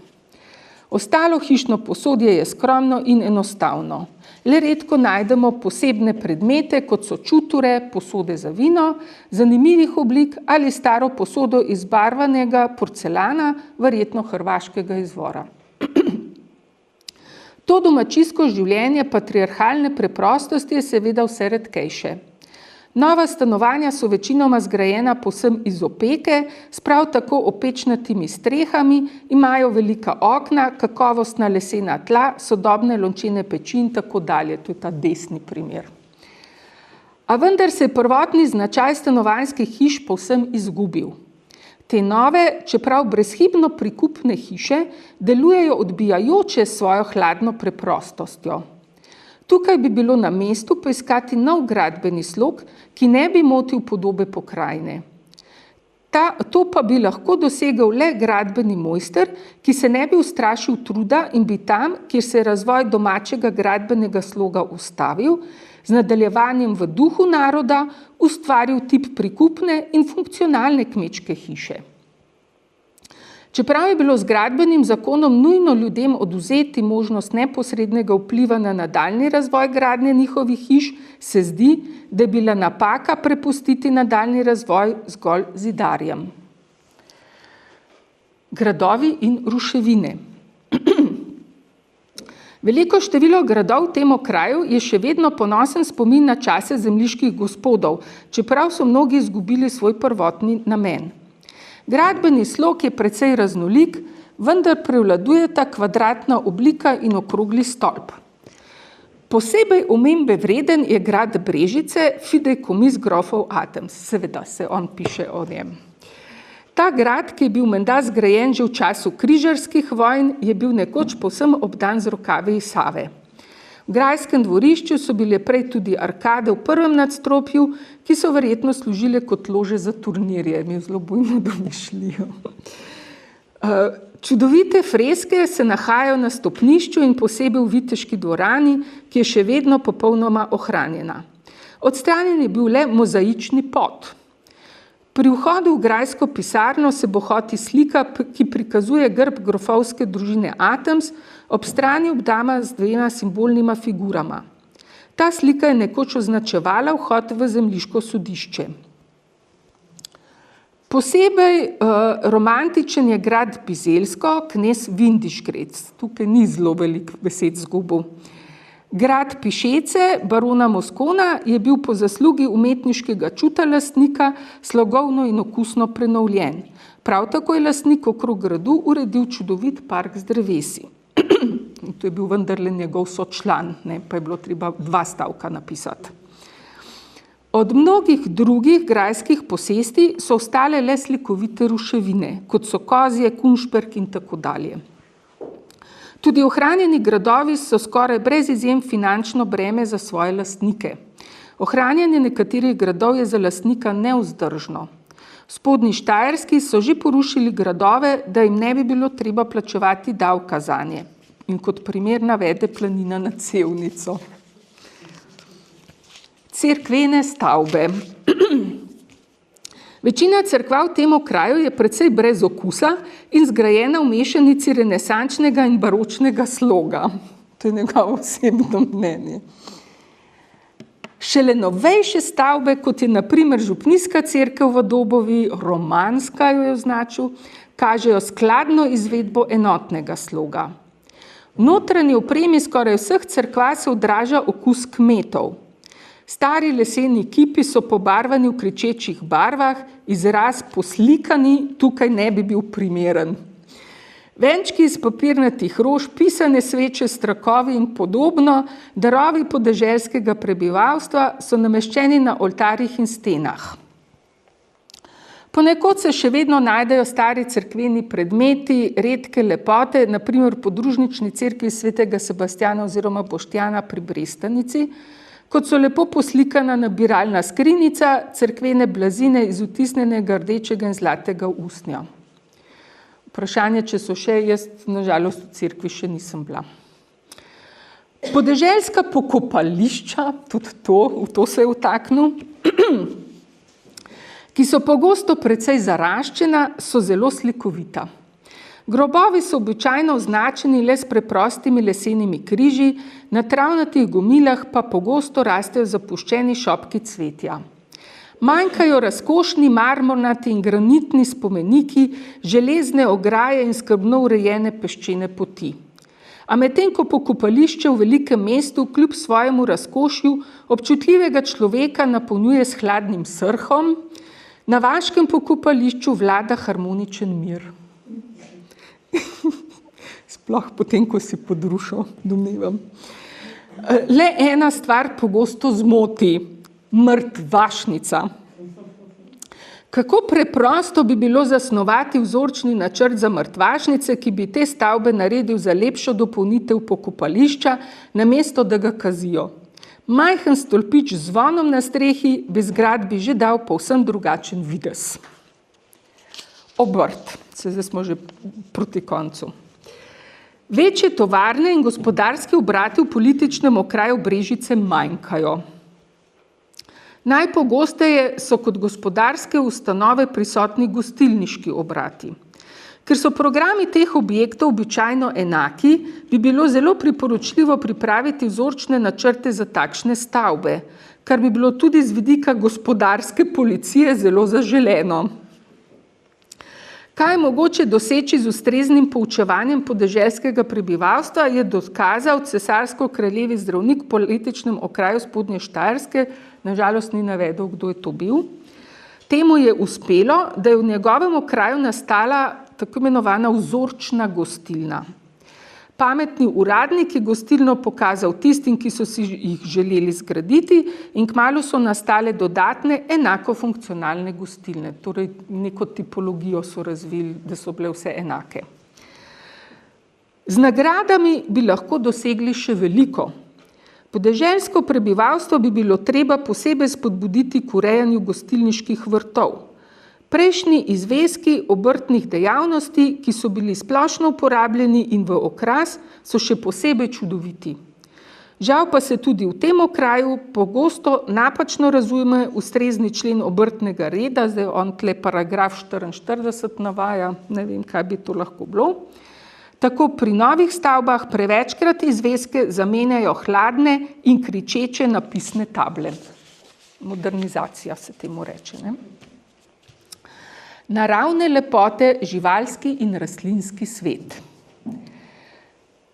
Ostalo hišno posodje je skromno in enostavno. Le redko najdemo posebne predmete, kot so čuture, posode za vino, zanimivih oblik ali staro posodo iz barvanega porcelana, verjetno hrvaškega izvora. To domačijsko življenje patriarhalne preprostosti je seveda vse redkejše. Nova stanovanja so večinoma zgrajena povsem iz opeke, s prav tako opečnatimi strehami, imajo velika okna, kakovostna lesena tla, sodobne lončene peči in tako dalje. To je ta desni primer. A vendar se je prvotni značaj stanovanjskih hiš povsem izgubil. Te nove, čeprav brezhibno prikupne hiše, delujejo odbijajoče svojo hladno preprostostjo. Tukaj bi bilo na mestu poiskati nov gradbeni slog, ki ne bi motil podobe pokrajine. To pa bi lahko dosegel le gradbeni mojster, ki se ne bi ustrašil truda in bi tam, kjer se je razvoj domačega gradbenega sloga ustavil, z nadaljevanjem v duhu naroda ustvaril tip prikupne in funkcionalne kmečke hiše. Čeprav je bilo z gradbenim zakonom nujno ljudem odvzeti možnost neposrednega vpliva na nadaljnji razvoj gradnje njihovih hiš, se zdi, da je bila napaka prepustiti nadaljnji razvoj zgolj zidarjem. Gradovi in ruševine. Veliko število gradov v tem kraju je še vedno ponosen spomin na čase zemljiških gospodov, čeprav so mnogi izgubili svoj prvotni namen. Gradbeni slog je precej raznolik, vendar prevladujeta kvadratna oblika in okrogli stolp. Posebej omembe vreden je grad Brežice, fideikommis grofov Adams. Seveda se on piše o njem. Ta grad, ki je bil menda zgrajen že v času križarskih vojn, je bil nekoč povsem obdan z rokavi iz Save. V grajskem dvorišču so bile prej tudi arkade v prvem nadstropju, ki so verjetno služile kot lože za turnirje. Mi zelo bojno domišljijo. Čudovite freske se nahajajo na stopnišču in posebej v Viteški dvorani, ki je še vedno popolnoma ohranjena. Odstranjen je bil le mozaični pod. Pri vhodu v grajsko pisarno se bohoti slika, ki prikazuje grb grofovske družine Adams, ob strani obdana z 2 simbolnima figurama. Ta slika je nekoč označevala vhod v zemljiško sodišče. Posebej romantičen je grad Bizeljsko, knez Vindišgrec. Tukaj ni zelo velik besed zgubil. Grad Pišece, barona Moskona, je bil po zaslugi umetniškega čuta lastnika slogovno in okusno prenovljen. Prav tako je lastnik okrog gradu uredil čudovit park z drevesi. To je bil vendarle njegov sočlan, pa je bilo treba 2 stavka napisati. Od mnogih drugih grajskih posesti so ostale le slikovite ruševine, kot so Kozje, Kunšperk in tako dalje. Tudi ohranjeni gradovi so skoraj brez izjem finančno breme za svoje lastnike. Ohranjanje nekaterih gradov je za lastnika nevzdržno. V Spodnji Štajerski so že porušili gradove, da jim ne bi bilo treba plačevati davka zanje. In kot primer navede Planina nad Sevnico. Cerkvene stavbe. Večina cerkva v tem kraju je precej brez okusa in zgrajena v mešanici renesančnega in baročnega sloga. To je njegovo osebno mnenje. Šele novejše stavbe, kot je na primer župnijska cerkev v Dobovi, romanska jo je označil, kažejo skladno izvedbo enotnega sloga. V notranji opremi skoraj vseh cerkva se odraža okus kmetov. Stari leseni kipi so pobarvani v kričečih barvah, izraz poslikani tukaj ne bi bil primeren. Venčki iz papirnatih rož, pisane sveče s trakovi in podobno, darovi podeželskega prebivalstva so nameščeni na oltarjih in stenah. Ponekod se še vedno najdejo stari cerkveni predmeti, redke lepote, na primer v podružnični cerkvi svetega Sebastjana oziroma Boštjana pri Brestanici, kot so lepo poslikana nabiralna skrinjica, cerkvene blazine iz vtisnjenega rdečega in zlatega usnja. Vprašanje, če so še, jaz nažalost v cerkvi še nisem bila. Podeželska pokopališča, tudi v to se je vtaknil, ki so pogosto precej zaraščena, so zelo slikovita. Grobovi so običajno označeni le s preprostimi lesenimi križi, na travnatih gomilah pa pogosto rastejo zapuščeni šopki cvetja. Manjkajo razkošni marmornati in granitni spomeniki, železne ograje in skrbno urejene peščene poti. A medtem ko pokopališče v velikem mestu kljub svojemu razkošju občutljivega človeka napolnjuje s hladnim srhom, na vaškem pokopališču vlada harmoničen mir. Sploh potem, ko si podrušal, domnevam. Le ena stvar pogosto zmoti. Mrtvašnica. Kako preprosto bi bilo zasnovati vzorčni načrt za mrtvašnice, ki bi te stavbe naredil za lepšo dopolnitev pokopališča, namesto da ga kazijo. Majhen stolpič z zvonom na strehi bi zgradbi že dal povsem drugačen videz. Obrt. Zdaj smo že proti koncu. Večje tovarne in gospodarski obrati v političnem okraju Brežice manjkajo. Najpogosteje so kot gospodarske ustanove prisotni gostilniški obrati. Ker so programi teh objektov običajno enaki, bi bilo zelo priporočljivo pripraviti vzorčne načrte za takšne stavbe, kar bi bilo tudi z vidika gospodarske policije zelo zaželeno. Kaj je mogoče doseči z ustreznim poučevanjem podeželskega prebivalstva, je dokazal cesarsko-kraljevi zdravnik v političnem okraju Spodnje Štajerske, nažalost ni navedel, kdo je to bil. Temu je uspelo, da je v njegovem okraju nastala tako imenovana vzorčna gostilna. Pametni uradnik je gostilno pokazal tistim, ki so si jih želeli zgraditi, in kmalu so nastale dodatne, enako funkcionalne gostilne. Torej, neko tipologijo so razvili, da so bile vse enake. Z nagradami bi lahko dosegli še veliko. Podeželsko prebivalstvo bi bilo treba posebej spodbuditi k urejanju gostilniških vrtov. Prejšnji izveski obrtnih dejavnosti, ki so bili splošno uporabljeni in v okras, so še posebej čudoviti. Žal pa se tudi v tem okraju pogosto napačno razume ustrezni člen obrtnega reda, zdaj on tle paragraf 44 navaja, ne vem, kaj bi to lahko bilo. Tako pri novih stavbah prevečkrat izveske zamenjajo hladne in kričeče napisne table. Modernizacija se temu reče, ne? Naravne lepote, živalski in rastlinski svet.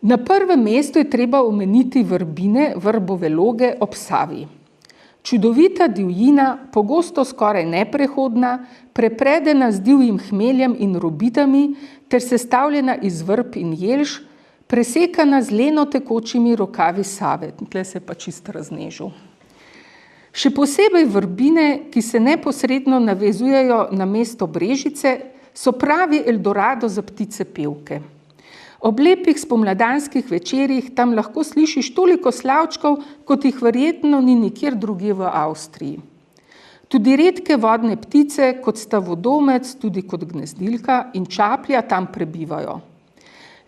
Na prvem mestu je treba omeniti vrbine, vrbove loge ob Savi. Čudovita divjina, pogosto skoraj neprehodna, prepredena z divjim hmeljem in robidami ter sestavljena iz vrb in jelš, presekana z leno tekočimi rokavi Save. Tle se pa čisto raznežil. Še posebej vrbine, ki se neposredno navezujejo na mesto Brežice, so pravi Eldorado za ptice pevke. Ob lepih spomladanskih večerjih tam lahko slišiš toliko slavčkov, kot jih verjetno ni nikjer drugje v Avstriji. Tudi redke vodne ptice, kot sta vodomec, tudi kot gnezdilka in čaplja, tam prebivajo.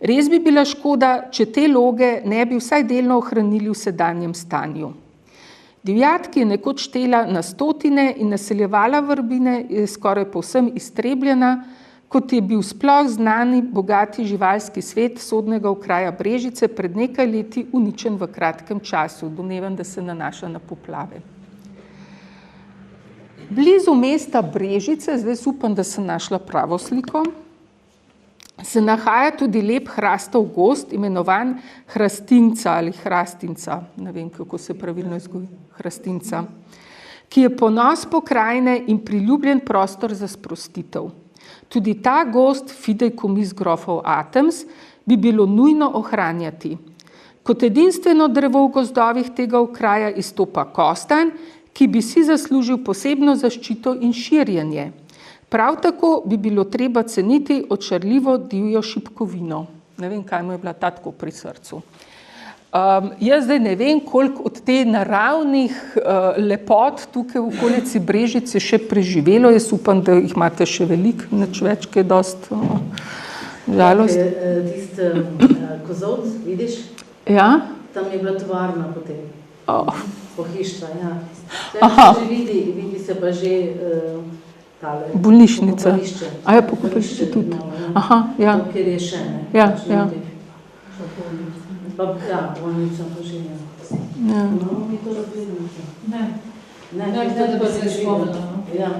Res bi bila škoda, če te loge ne bi vsaj delno ohranili v sedanjem stanju. Divjad, ki je nekoč štela na stotine in naseljevala vrbine, je skoraj povsem iztrebljena, kot je bil sploh znani bogati živalski svet sodnega okraja Brežice pred nekaj leti uničen v kratkem času. Domnevam, da se nanaša na poplave. Blizu mesta Brežice, zdaj upam, da sem našla pravo sliko, se nahaja tudi lep hrastov gozd, imenovan hrastinca ali hrastinca, ne vem, kako se pravilno izgovori, hrastinca, ki je ponos pokrajine in priljubljen prostor za sprostitev. Tudi ta gost, fideikommis grofov Atoms, bi bilo nujno ohranjati. Kot edinstveno drevo v gozdovih tega okraja izstopa kostanj, ki bi si zaslužil posebno zaščito in širjenje. Prav tako bi bilo treba ceniti očarljivo divjo šipkovino. Ne vem, kaj mu je bila ta tako pri srcu. Jaz zdaj ne vem, koliko od te naravnih lepot tukaj v okolici Brežice še preživelo. Jaz upam, da jih imate še veliko, nič več, kaj dost žalost. Tist kozovc, vidiš? Ja? Tam je bila tovarna potem. Pohištva, ja. Že vidi se pa že tale bolnišnica. Pokopališče. A ja, pokopališče tudi. Aha, ja. To, kjer je še, ne? Ja, ja. Ja, bolnica pa že, ja. Imamo mi to razglednico? Ne. Ne, to da bi se spomnila. Ja.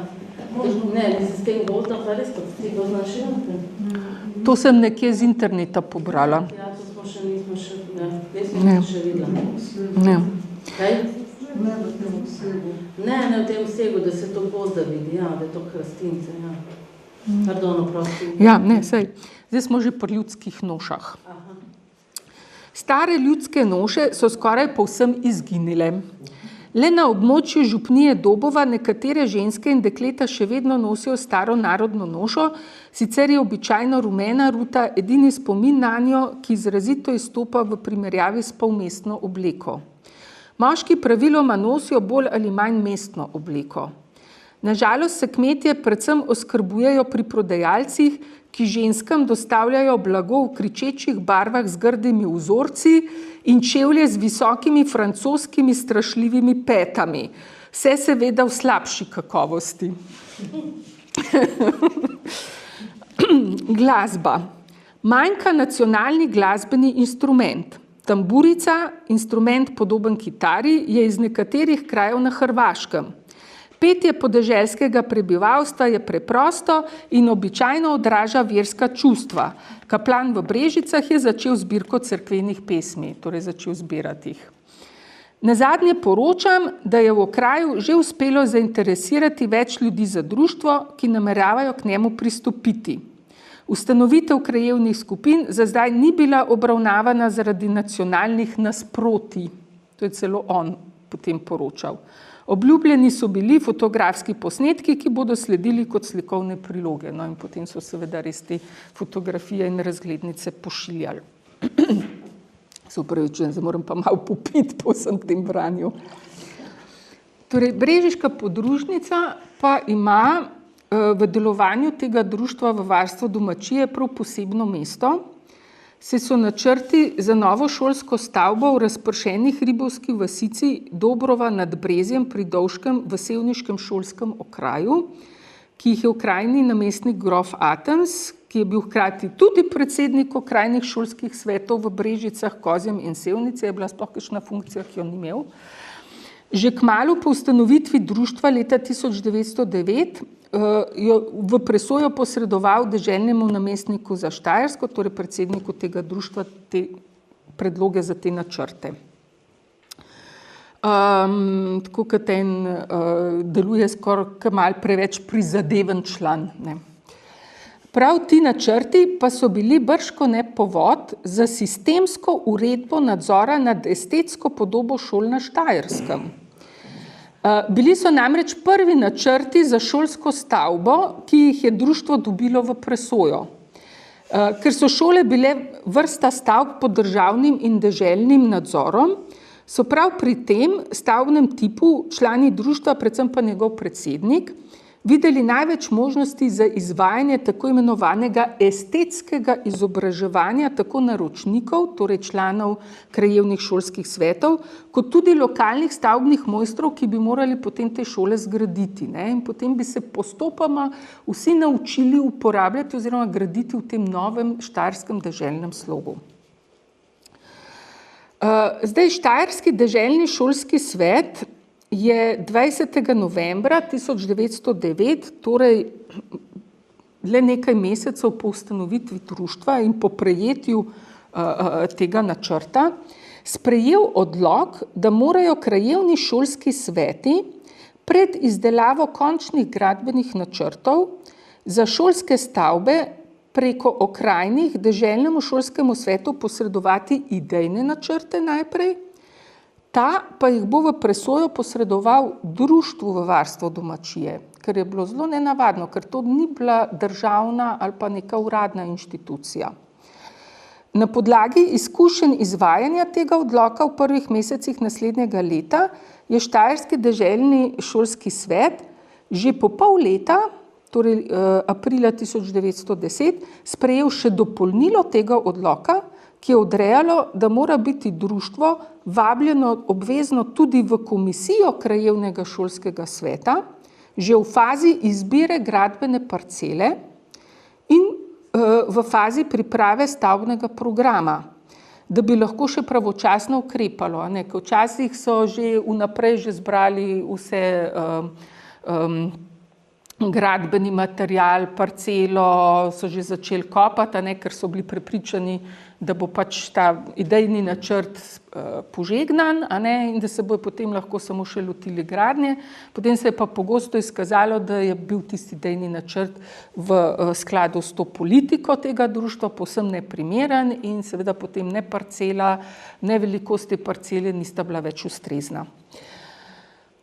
Ne, mislim, s tem gozdom, pa res, kot ti gozdna še imate? To sem nekje z interneta pobrala. Ja, to smo še nismo še, ne, še videla. Ne. Kaj? Ne v tem obsegu. Ne v tem obsegu, da se to gozda vidi, ja, da je to hrastince, ja. Pardon, prosti. Ja, ne, sej. Zdaj smo že pri ljudskih nošah. Stare ljudske noše so skoraj povsem izginile. Le na območju župnije Dobova nekatere ženske in dekleta še vedno nosijo staro narodno nošo, sicer je običajno rumena ruta edini spomin nanjo, ki izrazito izstopa v primerjavi s polmestno obleko. Moški praviloma nosijo bolj ali manj mestno obleko. Na žalost se kmetje predvsem oskrbujejo pri prodajalcih, ki ženskam dostavljajo blago v kričečih barvah z grdimi vzorci in čevlje z visokimi francoskimi strašljivimi petami. Vse seveda v slabši kakovosti. Glasba. Manjka nacionalni glasbeni instrument. Tamburica, instrument podoben kitari, je iz nekaterih krajev na Hrvaškem. Petje podeželskega prebivalstva je preprosto in običajno odraža verska čustva. Kaplan v Brežicah je začel zbirko cerkvenih pesmi, torej začel zbirati jih. Nazadnje poročam, da je v okraju že uspelo zainteresirati več ljudi za društvo, ki nameravajo k njemu pristopiti. Ustanovitev krajevnih skupin za zdaj ni bila obravnavana zaradi nacionalnih nasprotij. To je celo on potem poročal. Obljubljeni so bili fotografski posnetki, ki bodo sledili kot slikovne priloge. No in potem so seveda res te fotografije in razglednice pošiljali. Se upravičujem, zdaj moram pa malo popiti po vsem tem branju. Torej, Brežiška podružnica pa ima v delovanju tega društva v varstvu domačije prav posebno mesto, saj so načrti za novo šolsko stavbo v razpršeni hribovski vasici Dobrova nad Brezjem pri Dovškem v sevniškem šolskem okraju, ki jih je okrajni namestnik grof Atoms, ki je bil hkrati tudi predsednik okrajnih šolskih svetov v Brežicah, Kozjem in Sevnici, je bila sploh kakšna funkcija, ki jo ni imel. Že kmalu po ustanovitvi društva leta 1909 jo v presojo posredoval deželnemu namestniku za Štajersko, torej predsedniku tega društva, te predloge za te načrte. Tako kot en deluje skoraj malo preveč prizadeven član. Ne. Prav ti načrti pa so bili bržkone povod za sistemsko uredbo nadzora nad estetsko podobo šol na Štajerskem. Bili so namreč prvi načrti za šolsko stavbo, ki jih je društvo dobilo v presojo. Ker so šole bile vrsta stavb pod državnim in deželnim nadzorom, so prav pri tem stavbnem tipu člani društva, predvsem pa njegov predsednik, videli največ možnosti za izvajanje tako imenovanega estetskega izobraževanja tako naročnikov, torej članov krajevnih šolskih svetov, kot tudi lokalnih stavbnih mojstrov, ki bi morali potem te šole zgraditi. Ne? In potem bi se postopoma vsi naučili uporabljati oziroma graditi v tem novem štajerskem deželnem slogu. Zdaj, Štajerski deželni šolski svet je 20. novembra 1909, torej le nekaj mesecev po ustanovitvi društva in po prejetju tega načrta, sprejel odlok, da morajo krajevni šolski sveti pred izdelavo končnih gradbenih načrtov za šolske stavbe preko okrajnih deželnemu šolskemu svetu posredovati idejne načrte najprej, ta pa jih bo v presojo posredoval društvu v varstvo domačije, kar je bilo zelo nenavadno, ker to ni bila državna ali pa neka uradna inštitucija. Na podlagi izkušenj izvajanja tega odloka v prvih mesecih naslednjega leta je Štajerski deželni šolski svet že po pol leta, torej aprila 1910, sprejel še dopolnilo tega odloka, ki je odrejalo, da mora biti društvo vabljeno obvezno tudi v komisijo krajevnega šolskega sveta, že v fazi izbire gradbene parcele in v fazi priprave stavbnega programa, da bi lahko še pravočasno ukrepalo. Včasih so že vnaprej že zbrali vse gradbeni material, parcelo, so že začeli kopati, ker so bili prepričani, da bo pač ta idejni načrt požegnan, in da se bojo potem lahko samo še lotili gradnje. Potem se je pa pogosto izkazalo, da je bil tisti idejni načrt v skladu s to politiko tega društva povsem neprimeren in seveda potem ne parcela, ne velikost te parcele nista bila več ustrezna.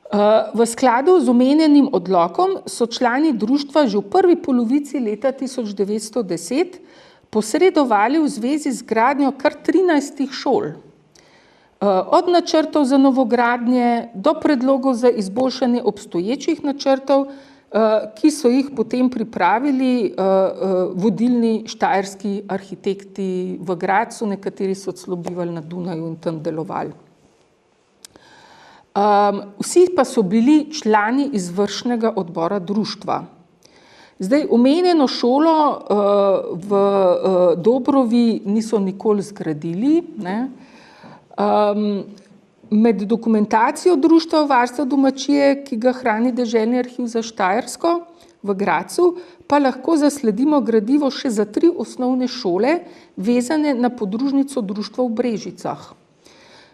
V skladu z omenjenim odlokom so člani društva že v prvi polovici leta 1910 posredovali v zvezi z gradnjo kar 13 šol. Od načrtov za novogradnje do predlogov za izboljšanje obstoječih načrtov, ki so jih potem pripravili vodilni štajerski arhitekti v Gradcu, nekateri so celo bivali na Dunaju in tam delovali. Vsi pa so bili člani izvršnega odbora društva. Zdaj, omenjeno šolo v Dobrovi niso nikoli zgradili. Med dokumentacijo društva varstva domačije, ki ga hrani Deželni arhiv za Štajersko v Gradcu, pa lahko zasledimo gradivo še za 3 osnovne šole, vezane na podružnico društva v Brežicah.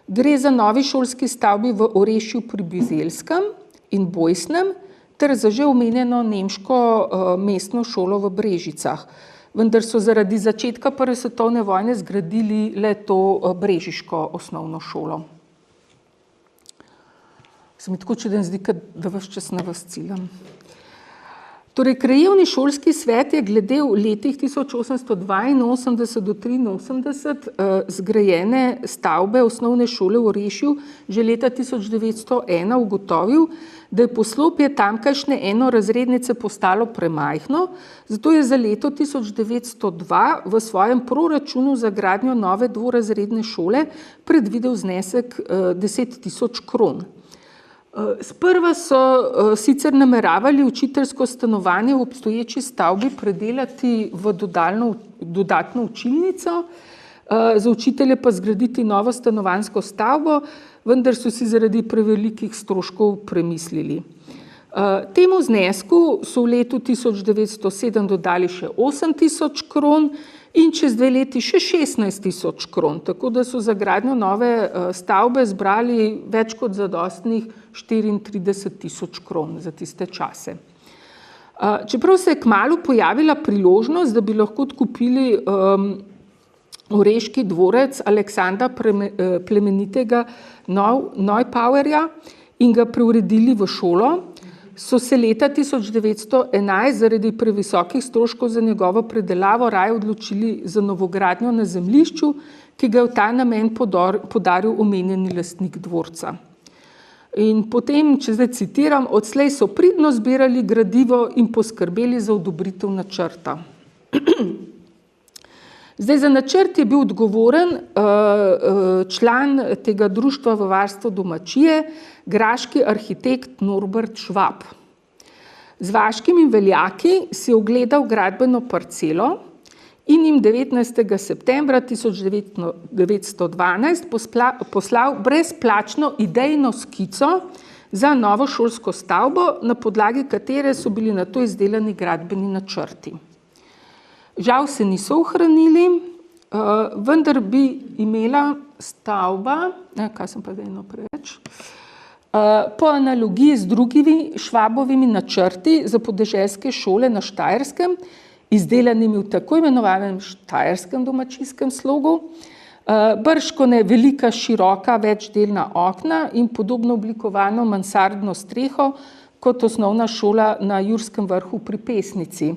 Gre za novi šolski stavbi v Orešju pri Bizelskem in Bojsnem ter za že omenjeno nemško mestno šolo v Brežicah. Vendar so zaradi začetka Prve svetovne vojne zgradili le to brežiško osnovno šolo. Se mi tako čuden zdi, da ves čas na vas ciljam. Torej, krajevni šolski svet je glede v letih 1882 do 1983 zgrajene stavbe osnovne šole v Orešju že leta 1901 ugotovil, da je poslopje tamkajšnje enorazrednice postalo premajhno, zato je za leto 1902 v svojem proračunu za gradnjo nove dvorazredne šole predvidel znesek 10.000 kron. Sprva so sicer nameravali učiteljsko stanovanje v obstoječi stavbi predelati v dodatno učilnico, za učitelje pa zgraditi novo stanovanjsko stavbo, vendar so si zaradi prevelikih stroškov premislili. Temu znesku so v letu 1907 dodali še 8.000 kron in čez 2 leti še 16.000 kron, tako da so za gradnjo nove stavbe zbrali več kot zadostnih 34.000 kron za tiste čase. Čeprav se je kmalu pojavila priložnost, da bi lahko odkupili Oreški dvorec Aleksandra Plemenitega Neupauerja in ga preuredili v šolo, so se leta 1911 zaradi previsokih stroškov za njegovo predelavo raje odločili za novogradnjo na zemljišču, ki ga je v ta namen podaril omenjeni lastnik dvorca. In potem, če zdaj citiram, odslej so pridno zbirali gradivo in poskrbeli za odobritev načrta. Zdaj, za načrt je bil odgovoren član tega društva v varstvu domačije, graški arhitekt Norbert Schwab. Z vaškimi veljaki si je ogledal gradbeno parcelo in jim 19. septembra 1912 poslal brezplačno idejno skico za novo šolsko stavbo, na podlagi katere so bili nato izdelani gradbeni načrti. Žal se niso ohranili, vendar bi imela stavba, kaj sem pa vedno preveč, Po analogiji z drugimi Švabovimi načrti za podeželske šole na Štajerskem, izdelanimi v tako imenovanem štajerskem domačijskem slogu, bržkone velika, široka, večdelna okna in podobno oblikovano mansardno streho kot osnovna šola na Jurskem vrhu pri Pesnici,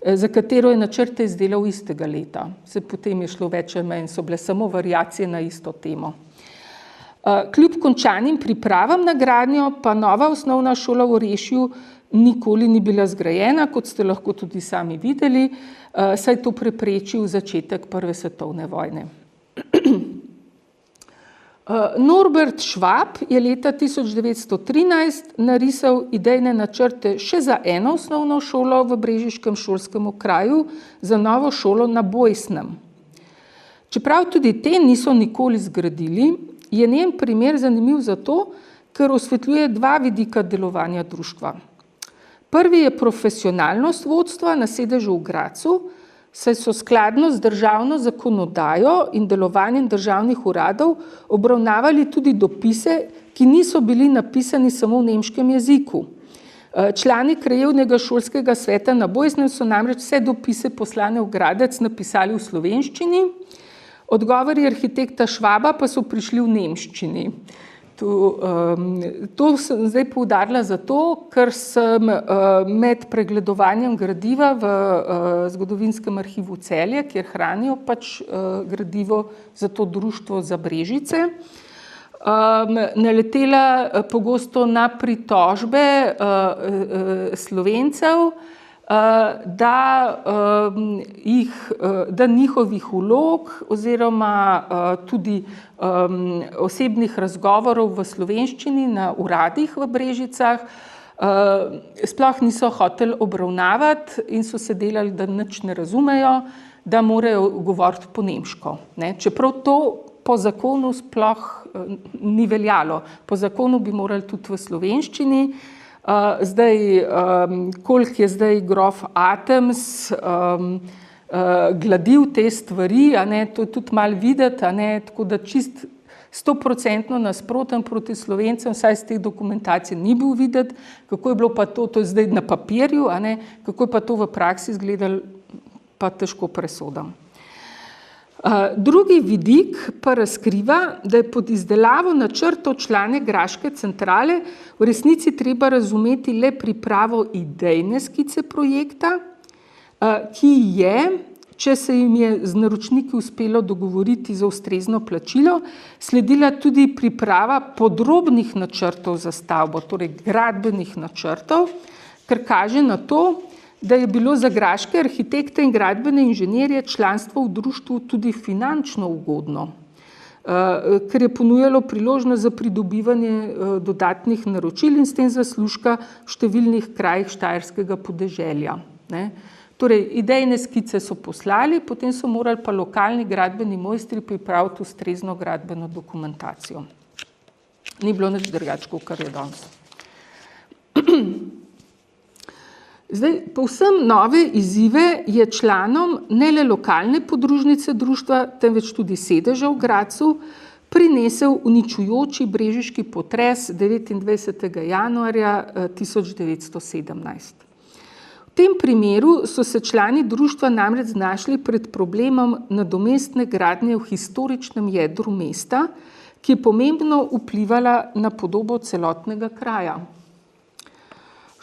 za katero je načrte izdelal istega leta. Potem je šlo več ali manj, so bile samo variacije na isto temo. Kljub končanim pripravam na gradnjo pa nova osnovna šola v Orešju nikoli ni bila zgrajena, kot ste lahko tudi sami videli, saj to preprečil začetek Prve svetovne vojne. Norbert Švab je leta 1913 narisal idejne načrte še za eno osnovno šolo v brežiškem šolskem okraju, za novo šolo na Bojsnem. Čeprav tudi te niso nikoli zgradili, je njen primer zanimiv zato, ker osvetljuje dva vidika delovanja društva. Prvi je profesionalnost vodstva na sedežu v Grazu, saj so skladno z državno zakonodajo in delovanjem državnih uradov obravnavali tudi dopise, ki niso bili napisani samo v nemškem jeziku. Člani krajevnega šolskega sveta na Bojsnem so namreč vse dopise poslane v Gradec napisali v slovenščini, odgovori arhitekta Švaba pa so prišli v nemščini. To sem zdaj poudarila zato, ker sem med pregledovanjem gradiva v Zgodovinskem arhivu Celje, kjer hranijo gradivo za to društvo za Brežice, naletela pogosto na pritožbe Slovencev, da njihovih vlog oziroma tudi osebnih razgovorov v slovenščini na uradih v Brežicah sploh niso hoteli obravnavati in so se delali, da nič ne razumejo, da morajo govoriti po nemško. Čeprav to po zakonu sploh ni veljalo. Po zakonu bi morali tudi v slovenščini. Zdaj, koliko je zdaj grof Atems gladil te stvari, to je tudi malo videti, tako da čist 100% nasproten proti Slovencem, vsaj z teh dokumentacij ni bil videti, kako je bilo pa to je zdaj na papirju, kako je pa to v praksi izgledalo, pa težko presodam. Drugi vidik pa razkriva, da je pod izdelavo načrtov člane Graške centrale v resnici treba razumeti le pripravo idejne skice projekta, ki je, če se jim je z naročniki uspelo dogovoriti za ustrezno plačilo, sledila tudi priprava podrobnih načrtov za stavbo, torej gradbenih načrtov, kar kaže na to, da je bilo za graške arhitekte in gradbene inženirje članstvo v društvu tudi finančno ugodno, ker je ponujalo priložnost za pridobivanje dodatnih naročil in s tem zaslužka v številnih krajih štajerskega podeželja. Torej, idejne skice so poslali, potem so morali pa lokalni gradbeni mojstri pripraviti ustrezno gradbeno dokumentacijo. Ni bilo nič drugače, kar je danes. Zdaj, povsem nove izzive je članom ne le lokalne podružnice društva, temveč tudi sedeža v Grazu, prinesel uničujoči brežiški potres 29. januarja 1917. V tem primeru so se člani društva namreč znašli pred problemom nadomestne gradnje v historičnem jedru mesta, ki je pomembno vplivala na podobo celotnega kraja.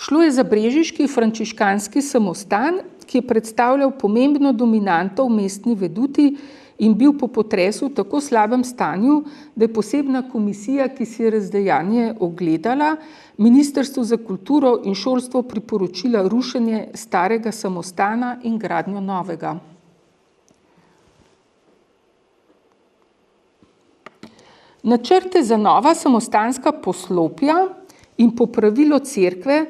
Šlo je za brežiški frančiškanski samostan, ki je predstavljal pomembno dominanto v mestni veduti in bil po potresu v tako slabem stanju, da je posebna komisija, ki si je razdejanje ogledala, Ministrstvu za kulturo in šolstvo priporočila rušenje starega samostana in gradnjo novega. Načrte za nova samostanska poslopja in popravilo cerkve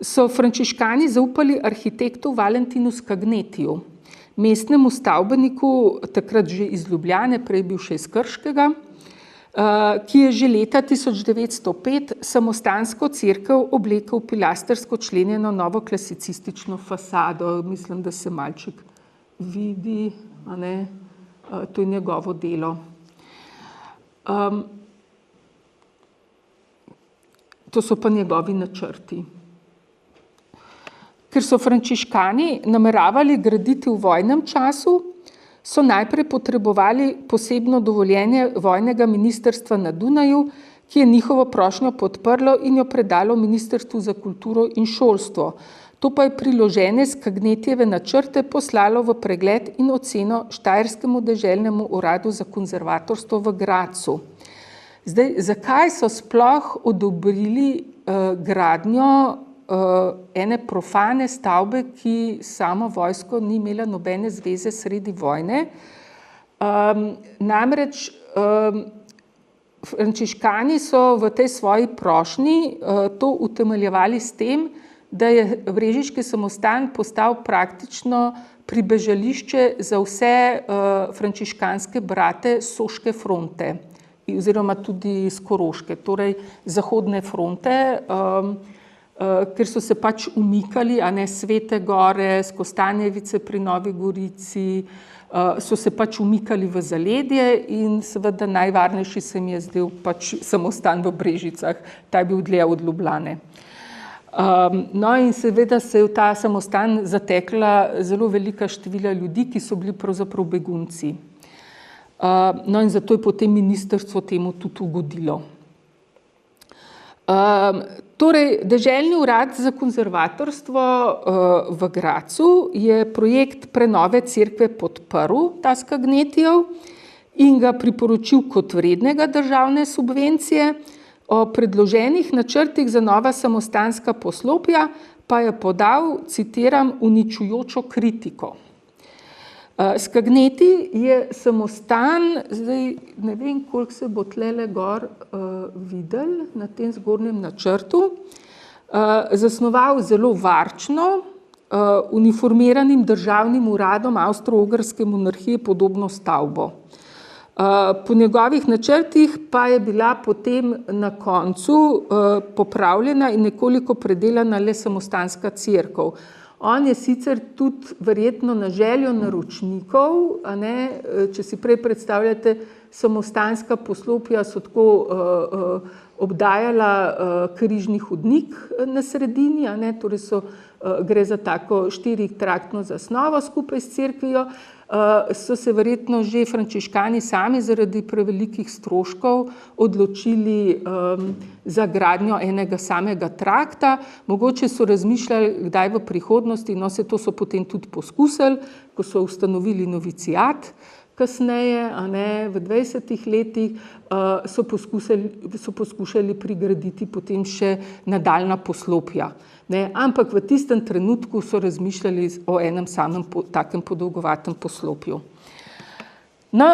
so frančiškani zaupali arhitektu Valentinu Scagnetiju, mestnemu stavbeniku, takrat že iz Ljubljane, prej bil še iz Krškega, ki je že leta 1905 samostansko cerkev oblekel v pilastrsko členjeno novo klasicistično fasado. Mislim, da se malček vidi, to je njegovo delo. To so pa njegovi načrti. Ker so frančiškani nameravali graditi v vojnem času, so najprej potrebovali posebno dovoljenje vojnega ministrstva na Dunaju, ki je njihovo prošnjo podprlo in jo predalo Ministrstvu za kulturo in šolstvo. To pa je priložene Skagnetjeve načrte poslalo v pregled in oceno Štajerskemu deželnemu uradu za konzervatorstvo v Gradcu. Zdaj, zakaj so sploh odobrili gradnjo ene profane stavbe, ki samo vojsko ni imela nobene zveze sredi vojne? Namreč frančiškani so v tej svoji prošnji to utemeljevali s tem, da je brežiški samostan postal praktično pribežališče za vse frančiškanske brate s Soške fronte oziroma tudi s Koroške, torej zahodne fronte, ker so se pač umikali, a ne, Svete gore, s Kostanjevice pri Novi Gorici, so se pač umikali v zaledje in seveda najvarnejši se mi je zdel pač samostan v Brežicah, ta je bil dlje od Ljubljane. No in seveda se je v ta samostan zatekla zelo velika števila ljudi, ki so bili pravzaprav begunci. No in zato je potem ministrstvo temu tudi ugodilo. Torej, Deželni urad za konzervatorstvo v Gradcu je projekt prenove cerkve podprl, ta Skagnetijev, in ga priporočil kot vrednega državne subvencije. O predloženih načrtih za nova samostanska poslopja pa je podal, citiram, uničujočo kritiko. Skagneti je samostan, zdaj ne vem, koliko se bo tlele gor videl na tem zgornjem načrtu, zasnoval zelo varčno, uniformiranim državnim uradom Avstro-Ogrske monarhije podobno stavbo. Po njegovih načrtih pa je bila potem na koncu popravljena in nekoliko predelana le samostanska cerkev. On je sicer tudi verjetno na željo naročnikov, a ne, če si prej predstavljate, samostanska poslopja so tako obdajala križni hodnik na sredini, a ne, torej gre za tako 4-traktno zasnovo skupaj s cerkvijo, so se verjetno že frančiškani sami zaradi prevelikih stroškov odločili za gradnjo enega samega trakta. Mogoče so razmišljali, kdaj v prihodnosti, no se to so potem tudi poskusili, ko so ustanovili novicijat kasneje, a ne, v 20 letih, so poskušali prigraditi potem še nadaljna poslopja. Ne, ampak v tistem trenutku so razmišljali o enem samem takem podolgovatem poslopju. No,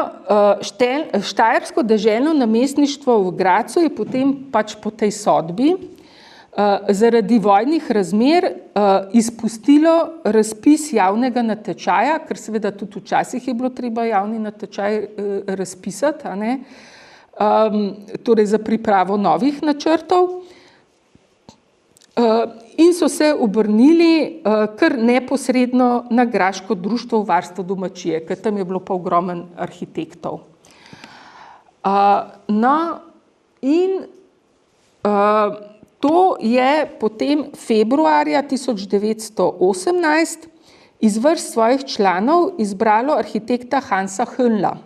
Štajersko deželno namestništvo v Gradcu je potem pač po tej sodbi zaradi vojnih razmer izpustilo razpis javnega natečaja, ker seveda tudi včasih je bilo treba javni natečaj razpisati, a ne, torej za pripravo novih načrtov. In so se obrnili kar neposredno na Graško društvo v varstvo domačije, ker tam je bilo pa ogromen arhitektov. No, in to je potem februarja 1918 iz vrst svojih članov izbralo arhitekta Hansa Höhnla,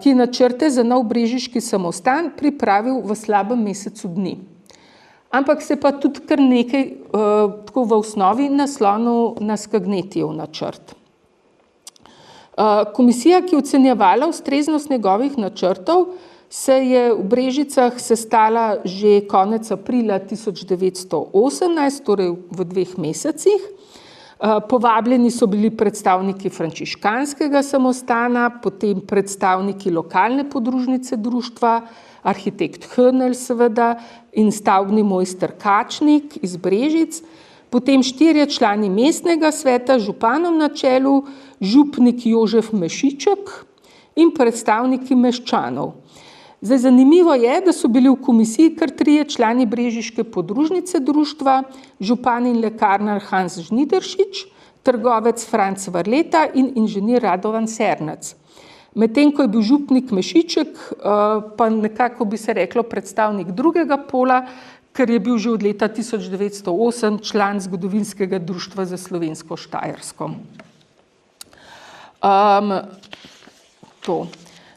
ki je načrte za nov brežiški samostan pripravil v slabem mesecu dni. Ampak se pa tudi kar nekaj tako v osnovi naslonil na Skagnetijev načrt. Komisija, ki je ocenjevala ustreznost njegovih načrtov, se je v Brežicah sestala že konec aprila 1918, torej v 2 mesecih. Povabljeni so bili predstavniki frančiškanskega samostana, potem predstavniki lokalne podružnice društva, arhitekt Höhnl seveda in stavbni mojster Kačnik iz Brežic, potem 4 člani mestnega sveta, županom na čelu, župnik Jožef Mešiček in predstavniki meščanov. Zdaj, zanimivo je, da so bili v komisiji kar 3 člani brežiške podružnice društva, župan in lekarnar Hans Žnideršič, trgovec Franc Varleta in inženir Radovan Sernec. Medtem ko je bil župnik Mešiček, pa nekako bi se reklo predstavnik drugega pola, ker je bil že od leta 1908 član Zgodovinskega društva za slovensko Štajersko.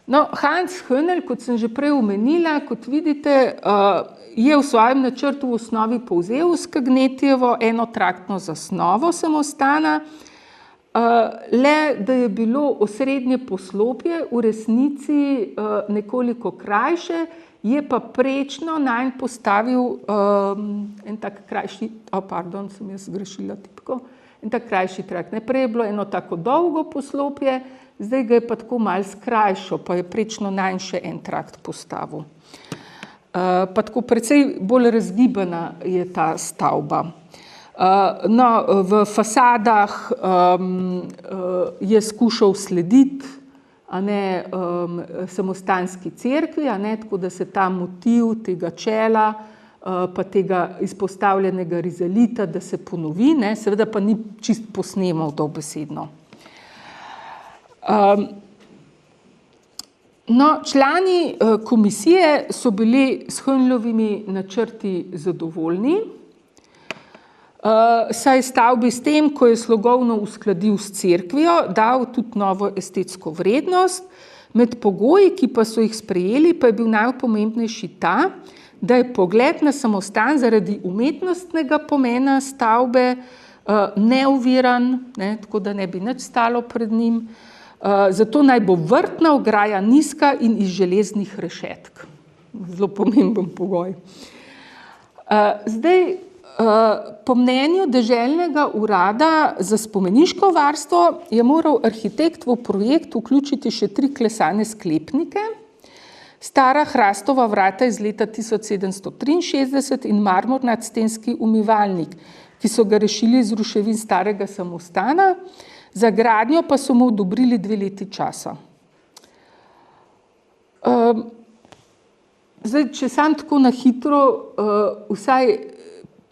No, Hans Höhnl, kot sem že prej omenila, kot vidite, je v svojem načrtu v osnovi povzel Scagnettijevo enotraktno zasnovo samostana, le da je bilo osrednje poslopje v resnici nekoliko krajše, je pa prečno nanj postavil en tak krajši, sem jaz zgrešila tipko, en tak krajši trakt. Najprej je bilo eno tako dolgo poslopje, zdaj ga je pa tako malo skrajšal, pa je prečno nanj še en trakt postavil. Pa tako precej bolj razgibana je ta stavba. No, v fasadah je skušal slediti samostanski cerkvi, tako da se ta motiv tega čela pa tega izpostavljenega rizalita, da se ponovi, seveda pa ni čist posnemal dobesedno. No, člani komisije so bili s Höhnlovimi načrti zadovoljni, saj stavbi s tem, ko je slogovno uskladil s cerkvijo, dal tudi novo estetsko vrednost. Med pogoji, ki pa so jih sprejeli, pa je bil najpomembnejši ta, da je pogled na samostan zaradi umetnostnega pomena stavbe neoviran, tako da ne bi nič stalo pred njim. Zato naj bo vrtna ograja nizka in iz železnih rešetk. Zelo pomemben pogoj. Zdaj, po mnenju deželnega urada za spomeniško varstvo je moral arhitekt v projekt vključiti še 3 klesane sklepnike, stara hrastova vrata iz leta 1763 in marmor nadstenski umivalnik, ki so ga rešili iz ruševin starega samostana, za gradnjo pa so mu odobrili 2 leti časa. Zdaj, če sam tako na hitro, vsaj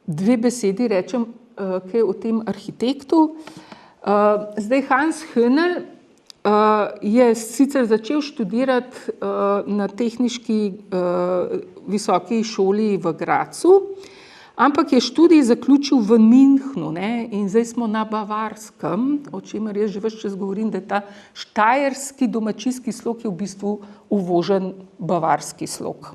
2 besedi rečem, kaj o tem arhitektu. Zdaj, Hans Höhnl je sicer začel študirati na tehniški visoki šoli v Grazu, ampak je študij zaključil v Münchnu, in zdaj smo na Bavarskem, o čemer jaz že ves čas govorim, da je ta štajerski domačijski slog je v bistvu uvožen bavarski slog.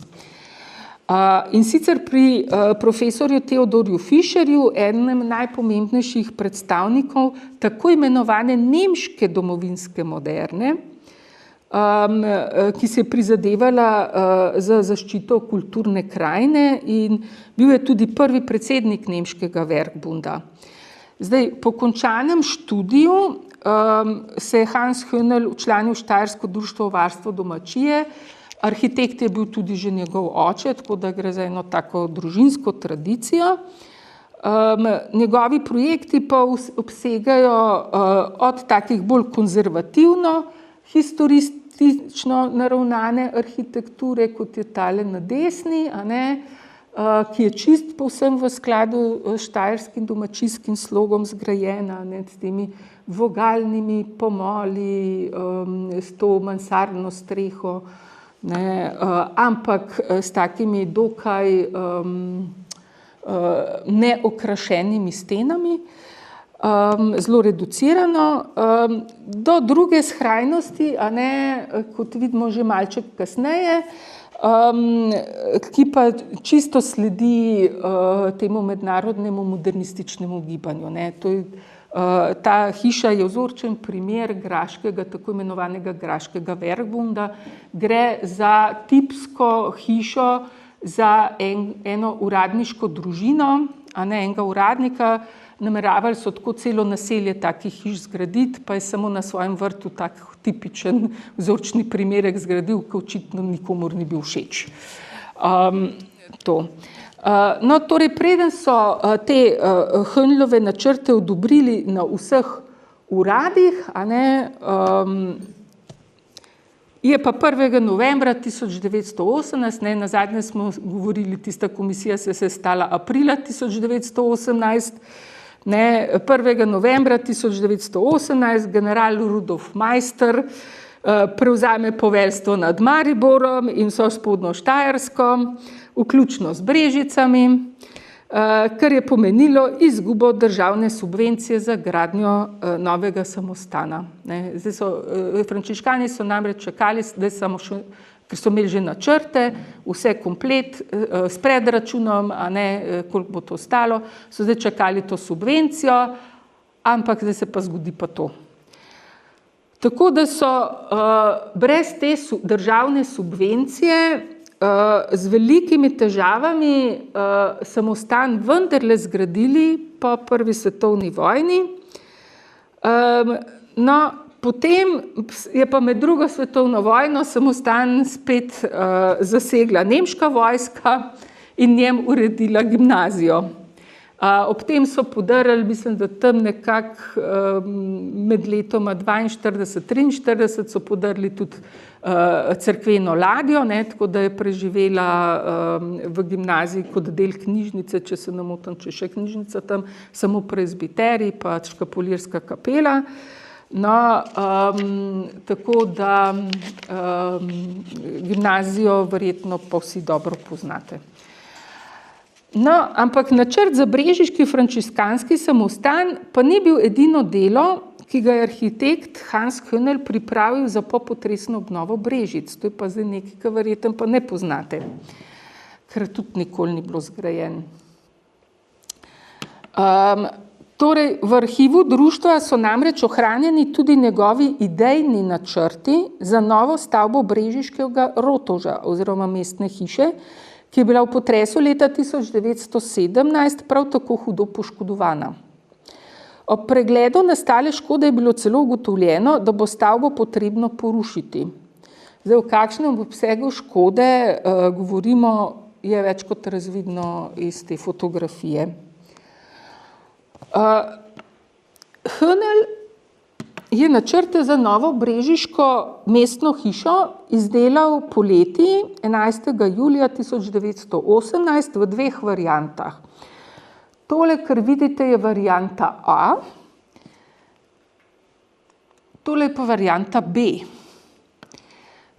In sicer pri profesorju Theodorju Fischerju, enem najpomembnejših predstavnikov tako imenovane nemške domovinske moderne, ki se je prizadevala za zaščito kulturne krajine in bil je tudi prvi predsednik nemškega Werkbunda. Zdaj, po končanem študiju se je Hans Höhnl včlanil v Štajersko društvo varstvo domačije. Arhitekt je bil tudi že njegov oče, tako da gre za eno tako družinsko tradicijo. Njegovi projekti pa obsegajo od takih bolj konzervativno, historistično naravnane arhitekture, kot je tale na desni, ki je čist povsem v skladu s štajerskim domačijskim slogom zgrajena, s temi vogalnimi pomoli, s to mansardno streho, ampak s takimi dokaj neokrašenimi stenami, zelo reducirano, do druge skrajnosti, kot vidimo že malček kasneje, ki pa čisto sledi temu mednarodnemu modernističnemu gibanju. Ta hiša je vzorčen primer graškega, tako imenovanega graškega Werkbunda. Gre za tipsko hišo za eno uradniško družino, enega uradnika. Nameravali so tako celo naselje takih hiš zgraditi, pa je samo na svojem vrtu tak tipičen vzorčni primerek zgradil, ki očitno nikomur ni bil všeč. No, torej, preden so te Höhnlove načrte odobrili na vseh uradih, je pa 1. novembra 1918, nazadnje smo govorili, tista komisija se je sestala aprila 1918, 1. novembra 1918 general Rudolf Meister prevzame poveljstvo nad Mariborom in vso spodnjo Štajersko. vključno z Brežicami, kar je pomenilo izgubo državne subvencije za gradnjo novega samostana. Frančiškani so namreč čakali, ker so imeli že načrte, vse komplet s predračunom, a ne koliko bo to stalo, so zdaj čakali to subvencijo, ampak zdaj se pa zgodi pa to. Tako da so brez te državne subvencije z velikimi težavami samostan vendarle zgradili po prvi svetovni vojni. No, potem je pa med drugo svetovno vojno samostan spet zasegla nemška vojska in njem uredila gimnazijo. Ob tem so podarili, mislim, da tam nekako med letoma 42-43 so podarili tudi cerkveno ladjo, tako da je preživela v gimnaziji kot del knjižnice, če se ne motim, če še knjižnica tam, samo prezbiterij pa škapulirska kapela. No, tako da gimnazijo verjetno pa vsi dobro poznate. No, ampak načrt za brežiški frančiškanski samostan pa ni bil edino delo, ki ga je arhitekt Hans Höhnel pripravil za popotresno obnovo Brežic. To je pa zdaj nekaj, kar verjetno pa ne poznate, ker tudi nikoli ni bilo zgrajen. Torej, v arhivu društva so namreč ohranjeni tudi njegovi idejni načrti za novo stavbo brežiškega rotovža oziroma mestne hiše, ki je bila v potresu leta 1917 prav tako hudo poškodovana. Ob pregledu nastale škode je bilo celo ugotovljeno, da bo stavbo potrebno porušiti. Zdaj, v kakšnem obsegu škode govorimo, je več kot razvidno iz te fotografije. Höhnel je načrte za novo brežiško mestno hišo izdelal poleti 11. julija 1918 v dveh variantah. Tole, kar vidite, je varianta A, tole je pa varianta B.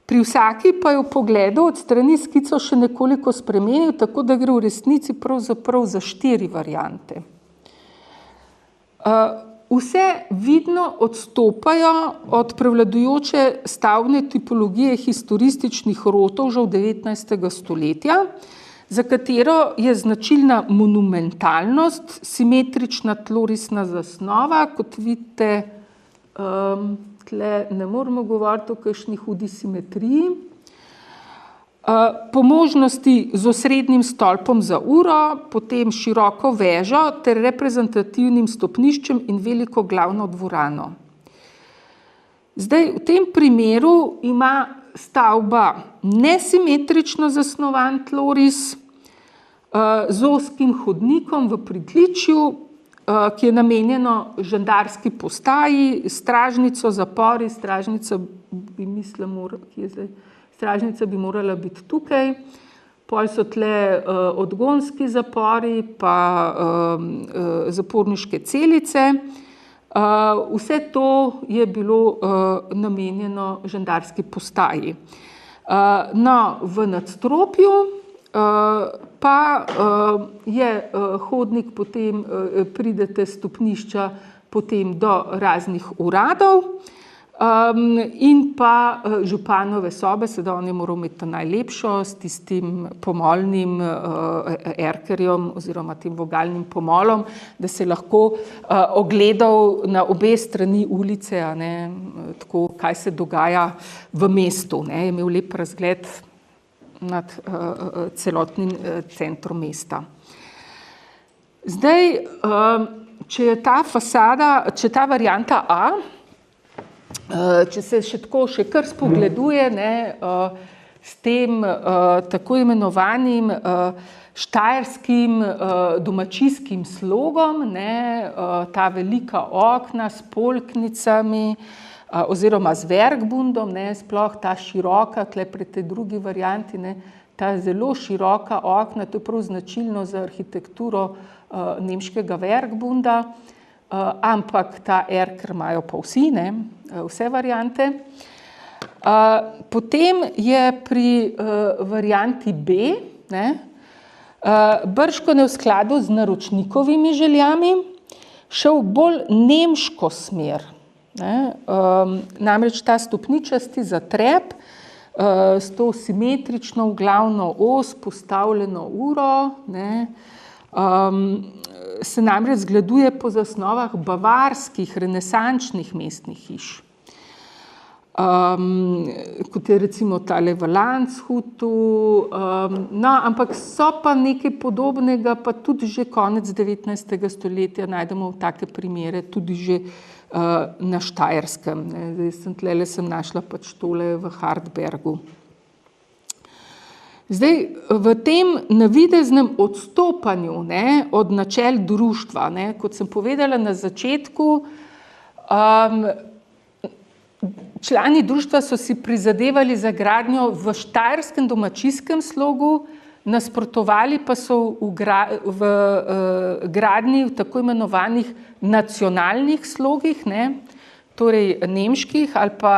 Pri vsaki pa je v pogledu od strani skico še nekoliko spremenil, tako da gre v resnici pravzaprav za 4 variante. Vse vidno odstopajo od prevladujoče stavbne tipologije historističnih rotovžev 19. stoletja, za katero je značilna monumentalnost, simetrična tlorisna zasnova, kot vidite, tle ne moramo govoriti o kakšni hudi simetriji, po možnosti z osrednjim stolpom za uro, potem široko vežo ter reprezentativnim stopniščem in veliko glavno dvorano. Zdaj, v tem primeru ima stavba nesimetrično zasnovan tloris z ozkim hodnikom v pritličju, ki je namenjeno žandarski postaji, stražnico, zapori, stražnica bi morala biti tukaj, pol so tle odgonski zapori, pa zaporniške celice. Vse to je bilo namenjeno žandarski postaji. No, v nadstropju pa je hodnik, potem pridete stopnišča potem do raznih uradov, in pa županove sobe, sedaj on je moral imeti najlepšo s tistim pomolnim erkerjem oziroma tem vogalnim pomolom, da se lahko ogledal na obe strani ulice, tako, kaj se dogaja v mestu. Je imel lep razgled nad celotnim centrom mesta. Zdaj, če je ta fasada, če ta varianta A, če se še kar spogleduje s tem tako imenovanim štajerskim domačijskim slogom, ta velika okna s polknicami oziroma z vergbundom, sploh ta široka, tle pri tej drugi varianti, ta zelo široka okna, to je prav značilno za arhitekturo nemškega vergbunda, ampak ta erker imajo pa vsi, vse variante. Potem je pri varianti B, ne, bržkone v skladu z naročnikovimi željami, šel bolj nemško smer. Ne, namreč ta stopničasti zatrep s to simetrično v glavno os postavljeno uro, ne, se namreč zgleduje po zasnovah bavarskih renesančnih mestnih hiš. Kot je recimo tale v Landshutu, no, ampak so pa nekaj podobnega, pa tudi že konec 19. stoletja najdemo take primere, tudi že na Štajerskem. Zdaj sem našla pač tole v Hartbergu. Zdaj, v tem navideznem odstopanju, ne, od načel društva, ne, kot sem povedala na začetku, člani društva so si prizadevali za gradnjo v štajerskem domačijskem slogu, nasprotovali pa so v gradnji v tako imenovanih nacionalnih slogih, ne, torej nemških ali pa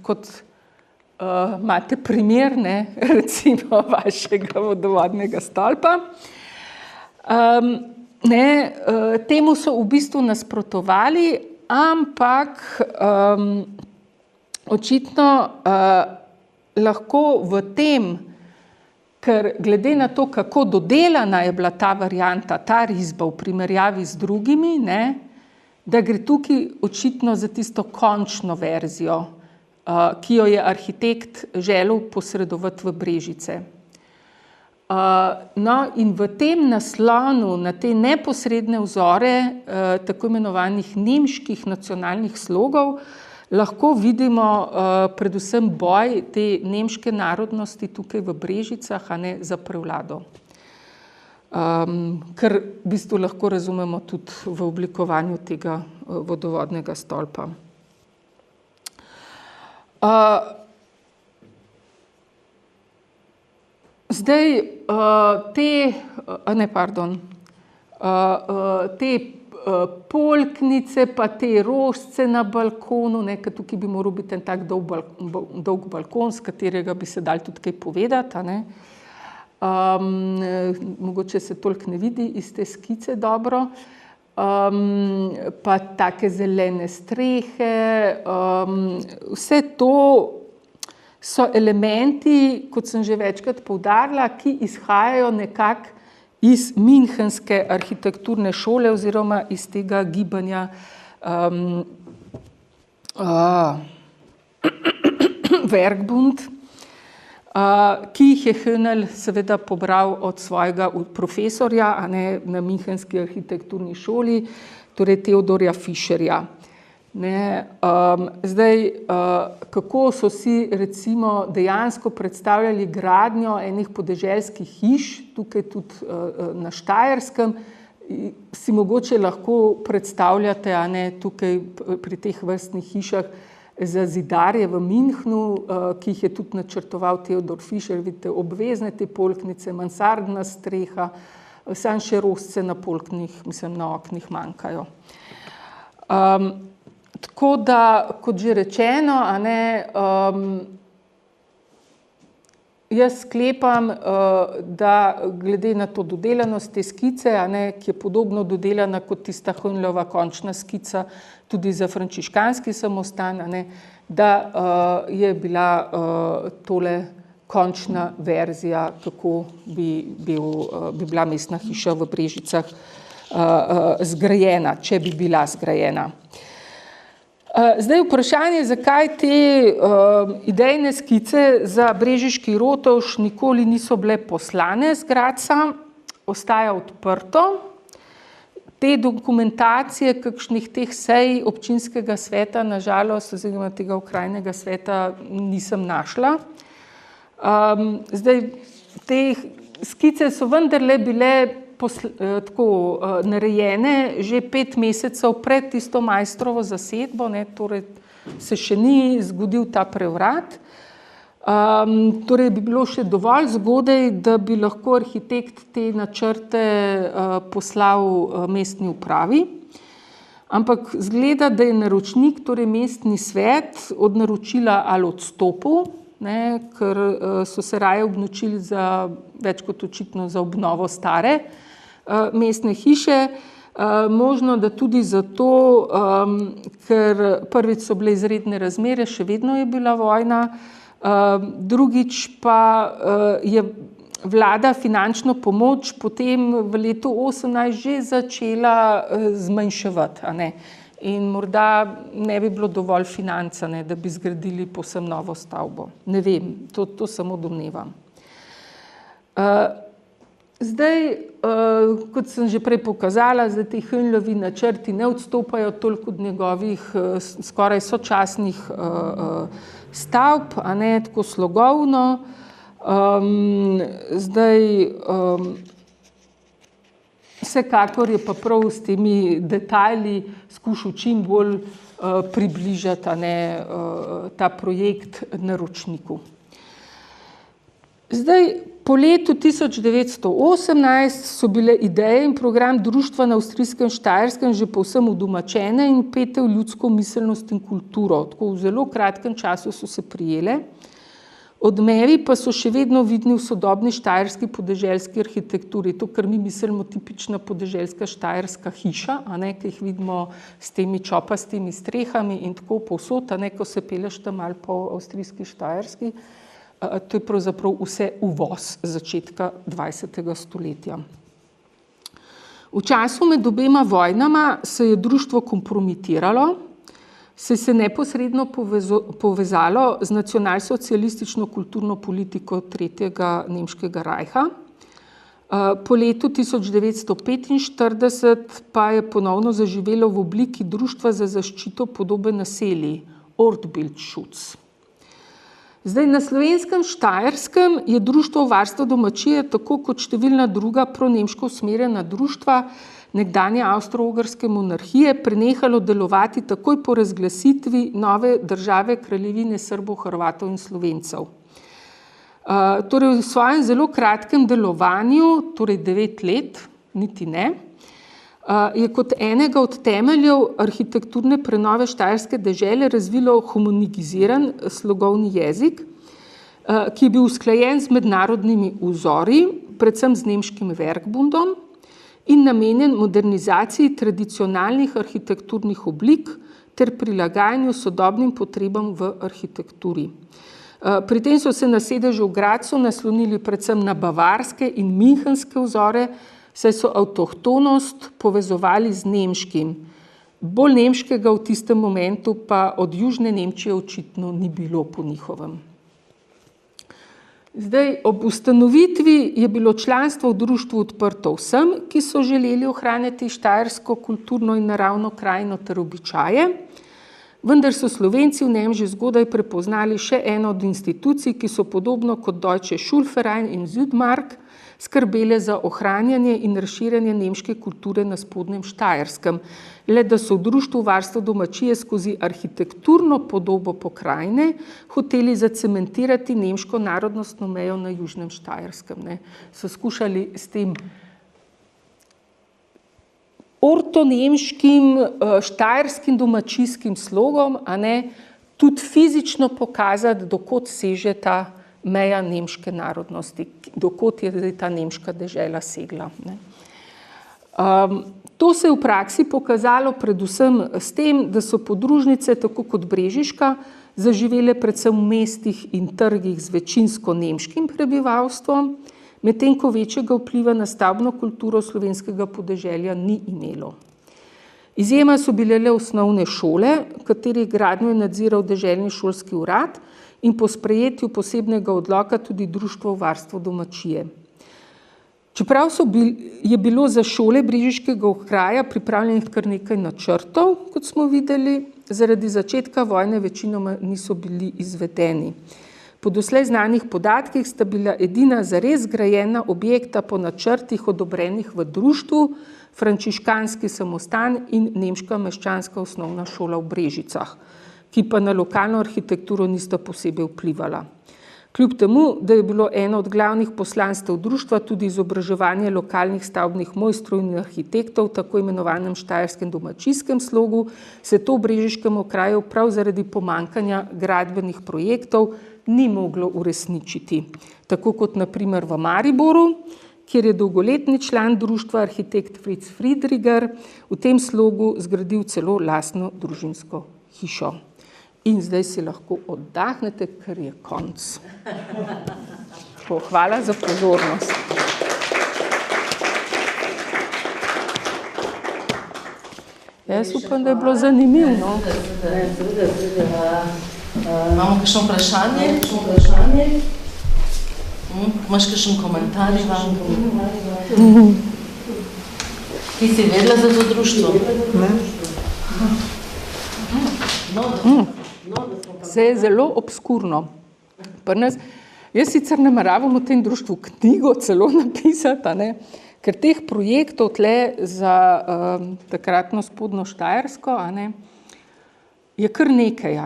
kot imate primer, ne, recimo vašega vodovodnega stolpa. Temu so v bistvu nasprotovali, ampak očitno lahko v tem, ker glede na to, kako dodelana je bila ta varianta, ta risba v primerjavi z drugimi, ne, da gre tukaj očitno za tisto končno verzijo, ki jo je arhitekt želel posredovati v Brežice. No, in v tem naslonu na te neposredne vzore tako imenovanih nemških nacionalnih slogov lahko vidimo predvsem boj te nemške narodnosti tukaj v Brežicah, a ne, za prevlado. Kar v bistvu lahko razumemo tudi v oblikovanju tega vodovodnega stolpa. Zdaj, te polknice pa te rožce na balkonu, ne, ker tukaj bi moral biti en tak dolg balkon, z katerega bi se dali tudi kaj povedati, a ne. Mogoče se toliko ne vidi iz te skice dobro, pa take zelene strehe, vse to so elementi, kot sem že večkrat poudarila, ki izhajajo nekako iz münchenske arhitekturne šole oziroma iz tega gibanja Werkbund, ki jih je Höhnl seveda pobral od svojega profesorja, a ne, na münchenski arhitekturni šoli, torej Theodorja Fischerja. Ne, zdaj, kako so si recimo dejansko predstavljali gradnjo enih podeželskih hiš, tukaj tudi na Štajerskem, si mogoče lahko predstavljate, a ne, tukaj pri teh vrstnih hišah za zidarje v Münchnu, ki jih je tudi načrtoval Theodor Fischer, vidite, obvezne te polknice, mansardna streha, samo še rožce na polknih, mislim, na oknih manjkajo. Tako da, kot že rečeno, a ne, jaz sklepam, da glede na to dodelanost te skice, a ne, ki je podobno dodelana kot tista Höhnlova končna skica tudi za frančiškanski samostan, a ne, da je bila tole končna verzija, kako bi bila mestna hiša v Brežicah zgrajena, če bi bila zgrajena. Zdaj vprašanje, zakaj te idejne skice za brežiški Rotovž nikoli niso bile poslane z Gradca, ostaja odprto. Te dokumentacije, kakšnih teh sej občinskega sveta, na žalost, oziroma tega okrajnega sveta, nisem našla. Zdaj, te skice so vendarle bile tako narejene že 5 mesecev pred tisto Maistrovo zasedbo, ne, torej se še ni zgodil ta prevrat. Torej bi bilo še dovolj zgodaj, da bi lahko arhitekt te načrte poslal mestni upravi, ampak izgleda, da je naročnik, torej mestni svet, od naročila ali odstopil, ne, ker so se raje obnočili za več kot očitno za obnovo stare mestne hiše. Možno, da tudi zato, ker prvič so bile izredne razmere, še vedno je bila vojna, drugič pa je vlada finančno pomoč potem v letu 18 že začela zmanjševati, a ne. In morda ne bi bilo dovolj financ, ne, da bi zgradili povsem novo stavbo. Ne vem, to samo domnevam. Zdaj, kot sem že prej pokazala, zdaj ti Hönlovi načrti ne odstopajo toliko od njegovih skoraj sočasnih stavb, a ne, tako slogovno. Vsekakor je pa prav s temi detajli skušal čim bolj približati, a ne, ta projekt naročniku. Zdaj, po letu 1918 so bile ideje in program društva na avstrijskem Štajerskem že povsem udomačene in vpete v ljudsko miselnost in kulturo. Tako v zelo kratkem času so se prijele. Odmevi pa so še vedno vidni v sodobni štajerski podeželski arhitekturi. To, kar mi mislimo tipična podeželska štajerska hiša, a ne, ki jih vidimo s temi čopastimi strehami in tako povsod, a ne, ko se peleš tam malo po avstrijski Štajerski. To je pravzaprav vse uvoz začetka 20. stoletja. V času med obema vojnama se je društvo kompromitiralo, se je neposredno povezalo z nacionalsocialistično kulturno politiko Tretjega nemškega rajha. Po letu 1945 pa je ponovno zaživelo v obliki društva za zaščito podobe naselij, Ortbildschutz. Zdaj, na slovenskem Štajerskem je društvo varstva domačije, tako kot številna druga pronemško usmerjena društva nekdanje Avstro-Ogrske monarhije, prenehalo delovati takoj po razglasitvi nove države Kraljevine Srbov, Hrvatov in Slovencev. Torej, v svojem zelo kratkem delovanju, torej 9 let, niti ne, je kot enega od temeljev arhitekturne prenove štajerske dežele razvilo homologiziran slogovni jezik, ki je bil usklajen z mednarodnimi vzori, predvsem z nemškim Werkbundom in namenjen modernizaciji tradicionalnih arhitekturnih oblik ter prilagajanju sodobnim potrebam v arhitekturi. Pri tem so se na sedežu v Gradcu naslonili predvsem na bavarske in münchenske vzore, saj so avtohtonost povezovali z nemškim. Bolj nemškega v tistem momentu pa od južne Nemčije očitno ni bilo po njihovem. Zdaj, ob ustanovitvi je bilo članstvo v društvu odprto vsem, ki so želeli ohranjati štajersko kulturno in naravno krajino ter običaje, vendar so Slovenci v njem že zgodaj prepoznali še eno od institucij, ki so podobno kot Deutsche Schulverein in Südmark skrbele za ohranjanje in razširjanje nemške kulture na spodnjem Štajerskem, le da so v društvu varstva domačije skozi arhitekturno podobo pokrajine hoteli zacementirati nemško narodnostno mejo na južnem Štajerskem. So skušali s tem ortonemškim, štajerskim domačijskim slogom, a ne, tudi fizično pokazati, dokot seže ta meja nemške narodnosti, dokot je zdaj ta nemška dežela segla. To se je v praksi pokazalo predvsem s tem, da so podružnice, tako kot Brežiška, zaživele predvsem v mestih in trgih z večinsko nemškim prebivalstvom, medtem ko večjega vpliva na stavbno kulturo slovenskega podeželja ni imelo. Izjema so bile le osnovne šole, katerih gradnjo je nadziral deželni šolski urad in po sprejetju posebnega odloka tudi društvo varstvo domačije. Čeprav je bilo za šole brežiškega okraja pripravljenih kar nekaj načrtov, kot smo videli, zaradi začetka vojne večinoma niso bili izvedeni. Po doslej znanih podatkih sta bila edina zares zgrajena objekta po načrtih odobrenih v društvu frančiškanski samostan in nemška meščanska osnovna šola v Brežicah, ki pa na lokalno arhitekturo nista posebej vplivala. Kljub temu, da je bilo eno od glavnih poslanstev društva tudi izobraževanje lokalnih stavbnih mojstrov in arhitektov v tako imenovanem štajerskem domačijskem slogu, se to v brežiškem okraju prav zaradi pomankanja gradbenih projektov ni moglo uresničiti. Tako kot na primer v Mariboru, kjer je dolgoletni član društva arhitekt Fritz Friedriger v tem slogu zgradil celo lastno družinsko hišo. In zdaj si lahko oddahnete, ker je konc. Hvala za pozornost. Jaz upam, da je bilo zanimivo. Imamo kakšno vprašanje? Imaš kakšen komentar? Ti si vedela za to društvo? Ne. Vse je zelo obskurno. Jaz sicer nameravam v tem društvu knjigo celo napisati, ne? Ker teh projektov tle za takratno Spodnjo Štajersko je kar nekaj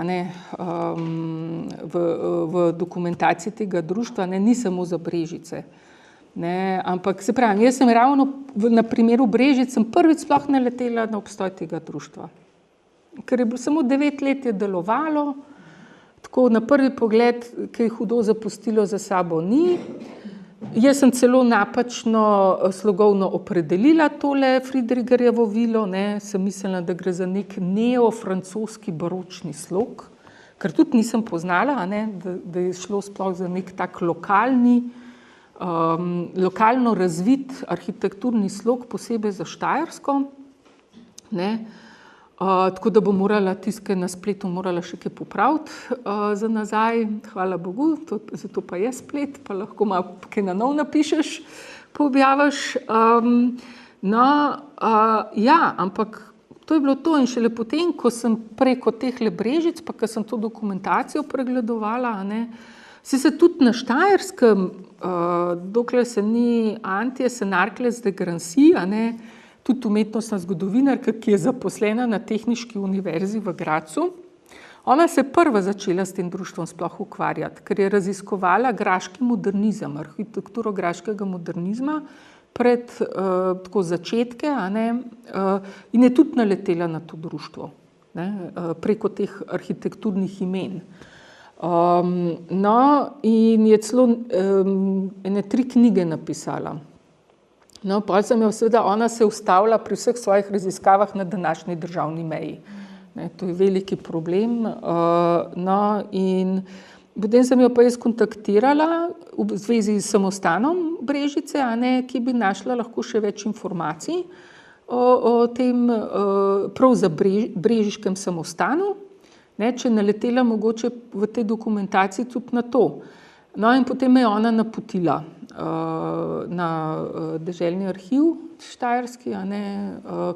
v dokumentaciji tega društva, ni samo za Brežice. Ampak se pravim, jaz sem ravno na primeru Brežic sem prvič sploh naletela na obstoj tega društva. Ker je bilo samo 9 let je delovalo, tako na prvi pogled, ki je hudo zapustilo za sabo ni. Jaz sem celo napačno slogovno opredelila tole Friedrigerjevo vilo, sem mislila, da gre za nek neofrancoski baročni slog, ker tudi nisem poznala, da je šlo sploh za nek tak lokalno razvit arhitekturni slog, posebej za Štajersko. Tako da bo morala tiskaj na spletu morala še kaj popraviti za nazaj, hvala Bogu, zato pa je splet, pa lahko malo kaj na nov napišeš, pa objaviš. Ampak to je bilo to in šele potem, ko sem preko tehle Brežic, pa ko sem to dokumentacijo pregledovala, se tudi na Štajerskem, dokler se ni Antje Senarkles de Grancy, tudi umetnostna zgodovinarka, ki je zaposlena na Tehniški univerzi v Grazu. Ona se je prva začela s tem društvom sploh ukvarjati, ker je raziskovala graški modernizem, arhitekturo graškega modernizma pred tako začetke, in je tudi naletela na to društvo, preko teh arhitekturnih imen. In je celo ene 3 knjige napisala. Potem sem jo seveda, ona se ustavila pri vseh svojih raziskavah na današnji državni meji. To je veliki problem. In potem sem jo pa jaz kontaktirala v zvezi s samostanom Brežice, ki bi našla lahko še več informacij o tem prav za brežiškem samostanu, če naletela mogoče v tej dokumentaciji tudi na to. In potem me je ona napotila na deželni arhiv štajerski,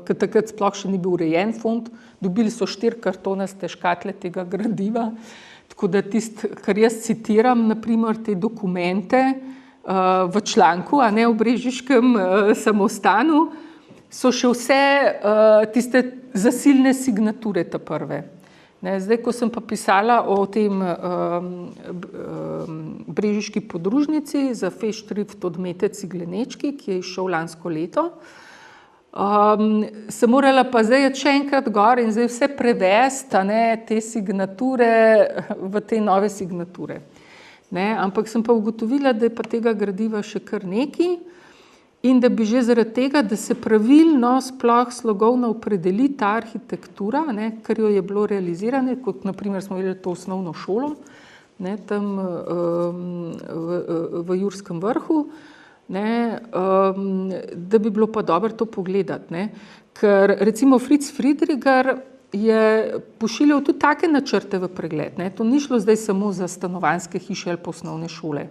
ker takrat sploh še ni bil urejen fond, dobili so 4 kartonaste škatle tega gradiva, tako da tisto, kar jaz citiram, naprimer te dokumente v članku, o brežiškem samostanu, so še vse tiste zasilne signature ta prve. Zdaj, ko sem pa pisala o tem brežiški podružnici za Festschrift od Mete Ciglenečki, ki je izšel lansko leto, sem morala pa zdaj še enkrat gor in zdaj vse prevesti, te signature v te nove signature. Ampak sem pa ugotovila, da je pa tega gradiva še kar nekaj in da bi že zaradi tega, da se pravilno sploh slogovno opredeli ta arhitektura, ker jo je bilo realizirane, kot naprimer smo videli to osnovno šolo, tam v Jurskem vrhu, da bi bilo pa dobro to pogledati. Ker recimo Fritz Friedriger je pošiljal tudi take načrte v pregled. To ni šlo zdaj samo za stanovanjske hiše ali pa osnovne šole.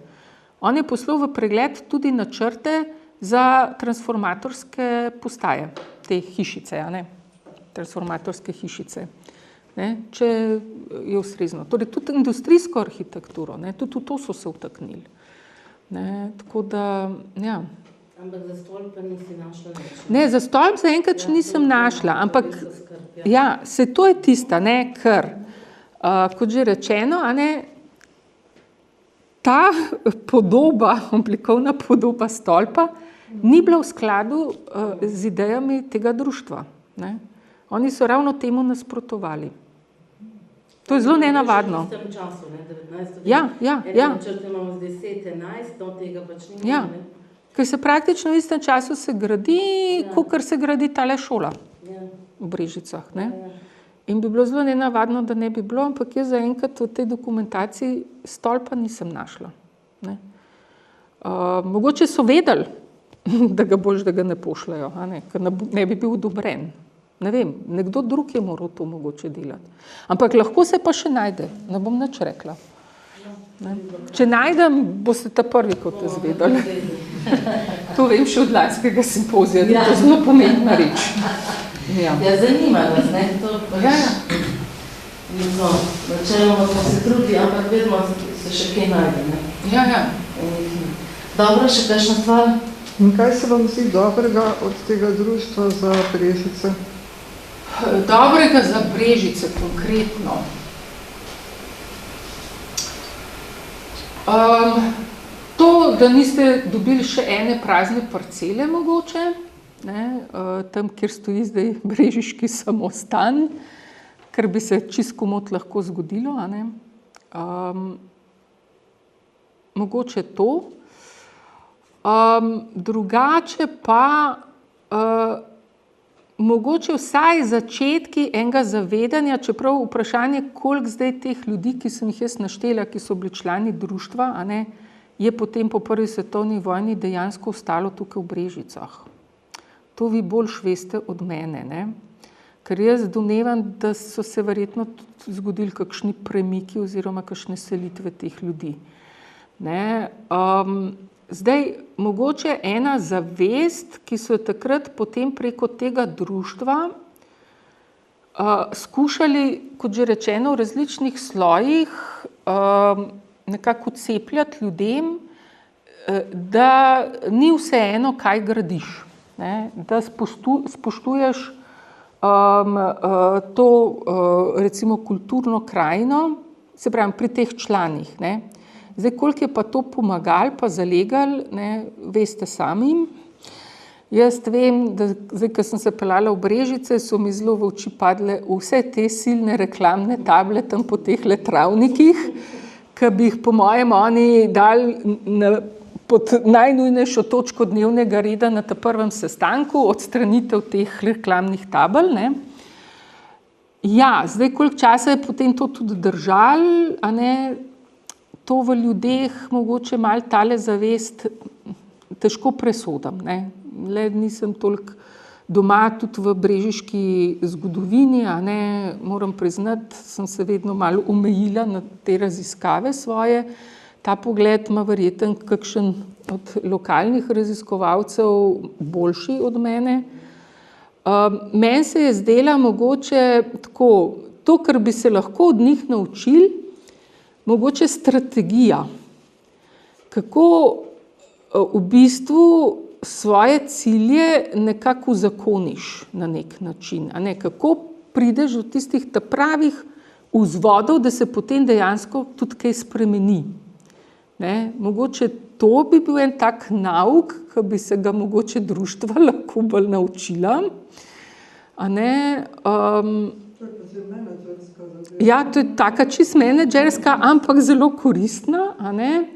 On je poslal v pregled tudi načrte za transformatorske postaje, te hišice, transformatorske hišice, če je ustrezno. Torej tudi industrijsko arhitekturo, tudi v to so se vtaknili. Tako da, Ampak za stolpa nisi našla več? Ne, za stolp zaenkrat nisem našla, ampak se to je tista, ker, kot že rečeno, ta podoba, oblikovna podoba stolpa ni bila v skladu z idejami tega društva. Oni so ravno temu nasprotovali. To je zelo nenavadno. V tem času, ne, 19. Ja. Načrt imamo z 10, 11, do tega pač nimamo. Ja. Ker se praktično v istem času se gradi, kakor se gradi tale šola v Brežicah. Ne? In bi bilo zelo nenavadno, da ne bi bilo, ampak jaz zaenkrat v tej dokumentaciji stolpa nisem našla. Ne? Mogoče so vedeli, da ga boš, da ga ne pošljajo, ker ne bi bil odobren. Ne vem, nekdo drug je moral to mogoče delati. Ampak lahko se pa še najde, ne bom nič rekla. Ne? Če najdem, boste ta prvi, kot te zvedali. To vem še od lanskega simpozija, da je to zelo pomembna reč. Ja, zanima nas, ne, to pač. Načeloma smo se trudili, ampak vedno se še kaj najde, ne. Ja. Dobro, še kakšna stvar? In kaj se vam zdi dobrega od tega društva za Brežice? Dobrega za Brežice, konkretno. To, da niste dobili še ene prazne parcele mogoče, ne, tam, kjer stoji zdaj brežiški samostan, ker bi se čisto komot lahko zgodilo. A ne. Mogoče to. Drugače pa mogoče vsaj začetki enega zavedanja, čeprav vprašanje, koliko zdaj teh ljudi, ki sem jih jaz naštela, ki so bili člani društva, a ne, je potem po prvi svetovni vojni dejansko ostalo tukaj v Brežicah. To vi boljš veste od mene, ne? Ker jaz domnevam, da so se verjetno tudi zgodili kakšni premiki oziroma kakšne selitve teh ljudi. Ne? Zdaj, mogoče ena zavest, ki so takrat potem preko tega društva skušali, kot že rečeno, v različnih slojih nekako cepljati ljudem, da ni vseeno, kaj gradiš. Ne? Da spoštuješ to, recimo, kulturno krajino, se pravi, pri teh članih. Ne? Zdaj, koliko je pa to pomagali, pa zalegali, ne, veste samim. Jaz vem, da zdaj, ko sem se peljala v Brežice, so mi zelo v oči padle vse te silne reklamne table tam po teh travnikih, ki bi jih po mojem oni dali pod najnujnejšo točko dnevnega reda na ta prvem sestanku, odstranitev teh reklamnih tabel. Ne. Ja, zdaj, koliko časa je potem to tudi držalo, a ne, to v ljudeh mogoče malo tale zavest težko presodim. Ne. Le nisem toliko doma tudi v brežiški zgodovini, a ne, moram priznati, sem se vedno malo omejila na te raziskave svoje. Ta pogled ima verjetno kakšen od lokalnih raziskovalcev boljši od mene. Meni se je zdela mogoče tako, to, kar bi se lahko od njih naučili, mogoče strategija, kako v bistvu svoje cilje nekako zakoniš na nek način, a ne, kako prideš do tistih pravih vzvodov, da se potem dejansko tudi kaj spremeni. Ne? Mogoče to bi bil en tak nauk, ki bi se ga mogoče društva lahko bolj naučila. A ne, ja, to je taka čist menedžerska, ampak zelo koristna, a ne?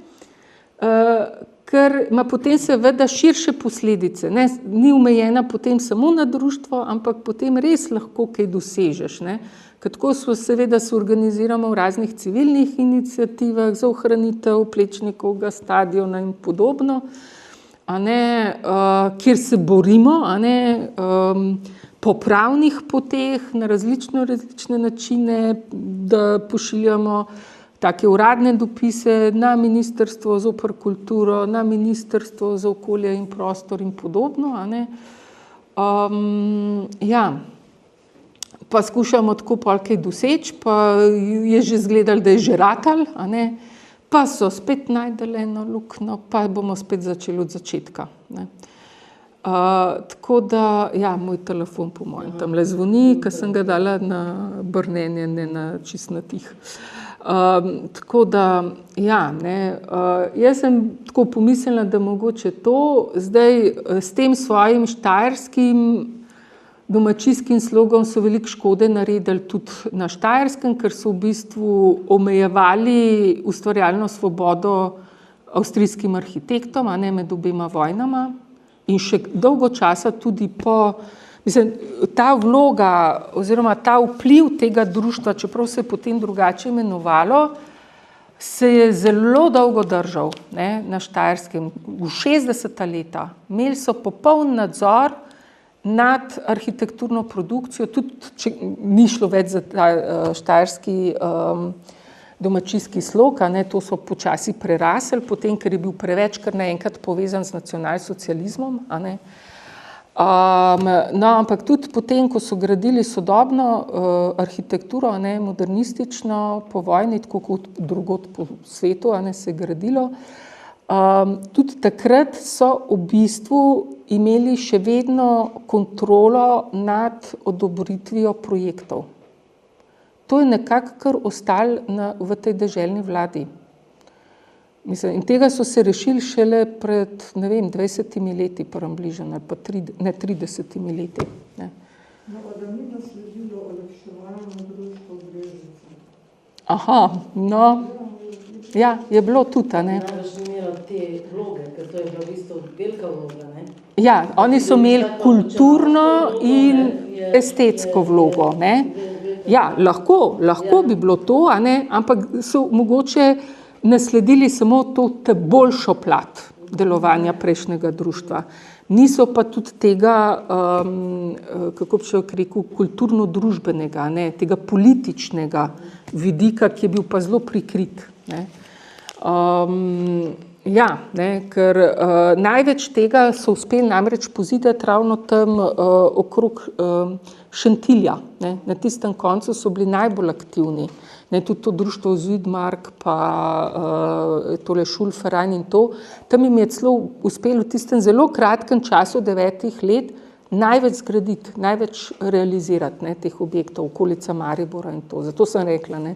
Ker ima potem seveda širše posledice. Ne? Ni omejena potem samo na društvo, ampak potem res lahko kaj dosežeš. Ne? Ker tako seveda se organiziramo v raznih civilnih iniciativah za ohranitev Plečnikovega stadiona in podobno, a ne? Kjer se borimo, a ne? Po pravnih poteh, na različne načine, da pošiljamo take uradne dopise na Ministrstvo zoper kulturo, na Ministrstvo za okolje in prostor in podobno. A ne? Ja. Pa skušamo tako pol kaj doseči, pa je že izgledalo, da je že ratalo, a ne? Pa so spet najdeli eno luknjo, pa bomo spet začeli od začetka. Ne? Tako da, ja, moj telefon po mojem tamle zvoni, ker sem ga dala na brnenje, ne na čist na tih. Tako da, ja, ne, jaz sem tako pomislila, da mogoče to zdaj s tem svojim štajerskim domačijskim slogom so veliko škode naredili tudi na Štajerskem, ker so v bistvu omejevali ustvarjalno svobodo avstrijskim arhitektom, a ne, med obema vojnama in še dolgo časa tudi po, mislim, ta vloga oziroma ta vpliv tega društva, čeprav se je potem drugače imenovalo, se je zelo dolgo držal, ne, na Štajerskem, v 60. leta. Imeli so popoln nadzor nad arhitekturno produkcijo, tudi če ni šlo več za ta štajerski domačijski slog, a ne, to so počasi prerasli, potem, ker je bil preveč kar naenkrat povezan z nacionalsocializmom, a ne. No, ampak tudi potem, ko so gradili sodobno arhitekturo, a ne, modernistično, po vojni, tako kot drugod po svetu, a ne, se je gradilo, tudi takrat so v bistvu imeli še vedno kontrolo nad odobritvijo projektov. To je nekako kar ostalo v tej deželni vladi. Mislim, in tega so se rešili šele pred, ne vem, 20 leti približno, ali pa 30 leti. Ne. No, da ni nasledilo olepševalno društvo Brežice. Aha, no, ja, je bilo tudi, a ne. Največ ni imelo te vloge, ker to je bila v bistvu velika vloga, ne? Ja, oni so imeli kulturno in estetsko vlogo, ne. Ja, lahko bi bilo to, a ne, ampak so mogoče nasledili samo to boljšo plat delovanja prejšnjega društva. Niso pa tudi tega, kako bi človek rekel, kulturno-družbenega, ne, tega političnega vidika, ki je bil pa zelo prikrit, ne. Ja, ne, ker največ tega so uspeli namreč pozidati ravno tam okrog Šentilja, ne. Na tistem koncu so bili najbolj aktivni, ne, tudi to društvo Züdmark, pa tole Schulverein in to, tam jim je celo uspelo v tistem zelo kratkem času 9 let največ zgraditi, največ realizirati, ne, teh objektov, okolica Maribora in to. Zato sem rekla, ne,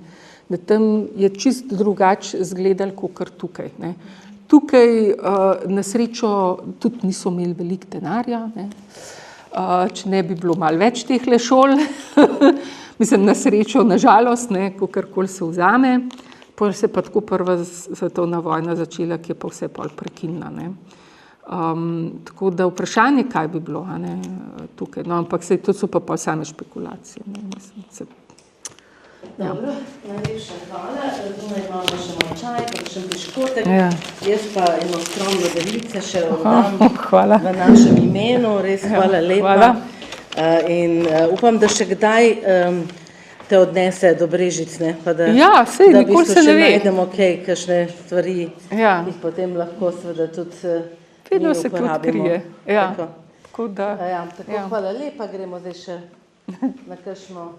da tam je čisto drugače izgledalo, kakor tukaj, ne. Tukaj na srečo tudi niso imeli veliko denarja, ne. Če ne bi bilo malo več tehle šol, mislim, na srečo, na žalost, ne, kakorkoli se vzame, potem se pa tako prva svetovna vojna začela, ki je pa vse pol prekinila, ne. Tako da vprašanje, kaj bi bilo, a ne, tukaj, no, ampak saj to so pa pol same špekulacije, ne, mislim, Dobro, najlepša hvala. Zdaj imamo še malo čaj, pa še piškotek. Ja. Jaz pa eno skromno delice še oddam hvala. V našem imenu. Res hvala lepa. Hvala. In upam, da še kdaj te odnese do Brežic, ne? Pa da, ja, sej, nikoli se ne ve. Da v bistvu še najdemo kakšne stvari, ja, jih potem lahko seveda tudi vedno se tudi krije. Ja. Tako da, ja. Hvala lepa, gremo zdaj še na kakšno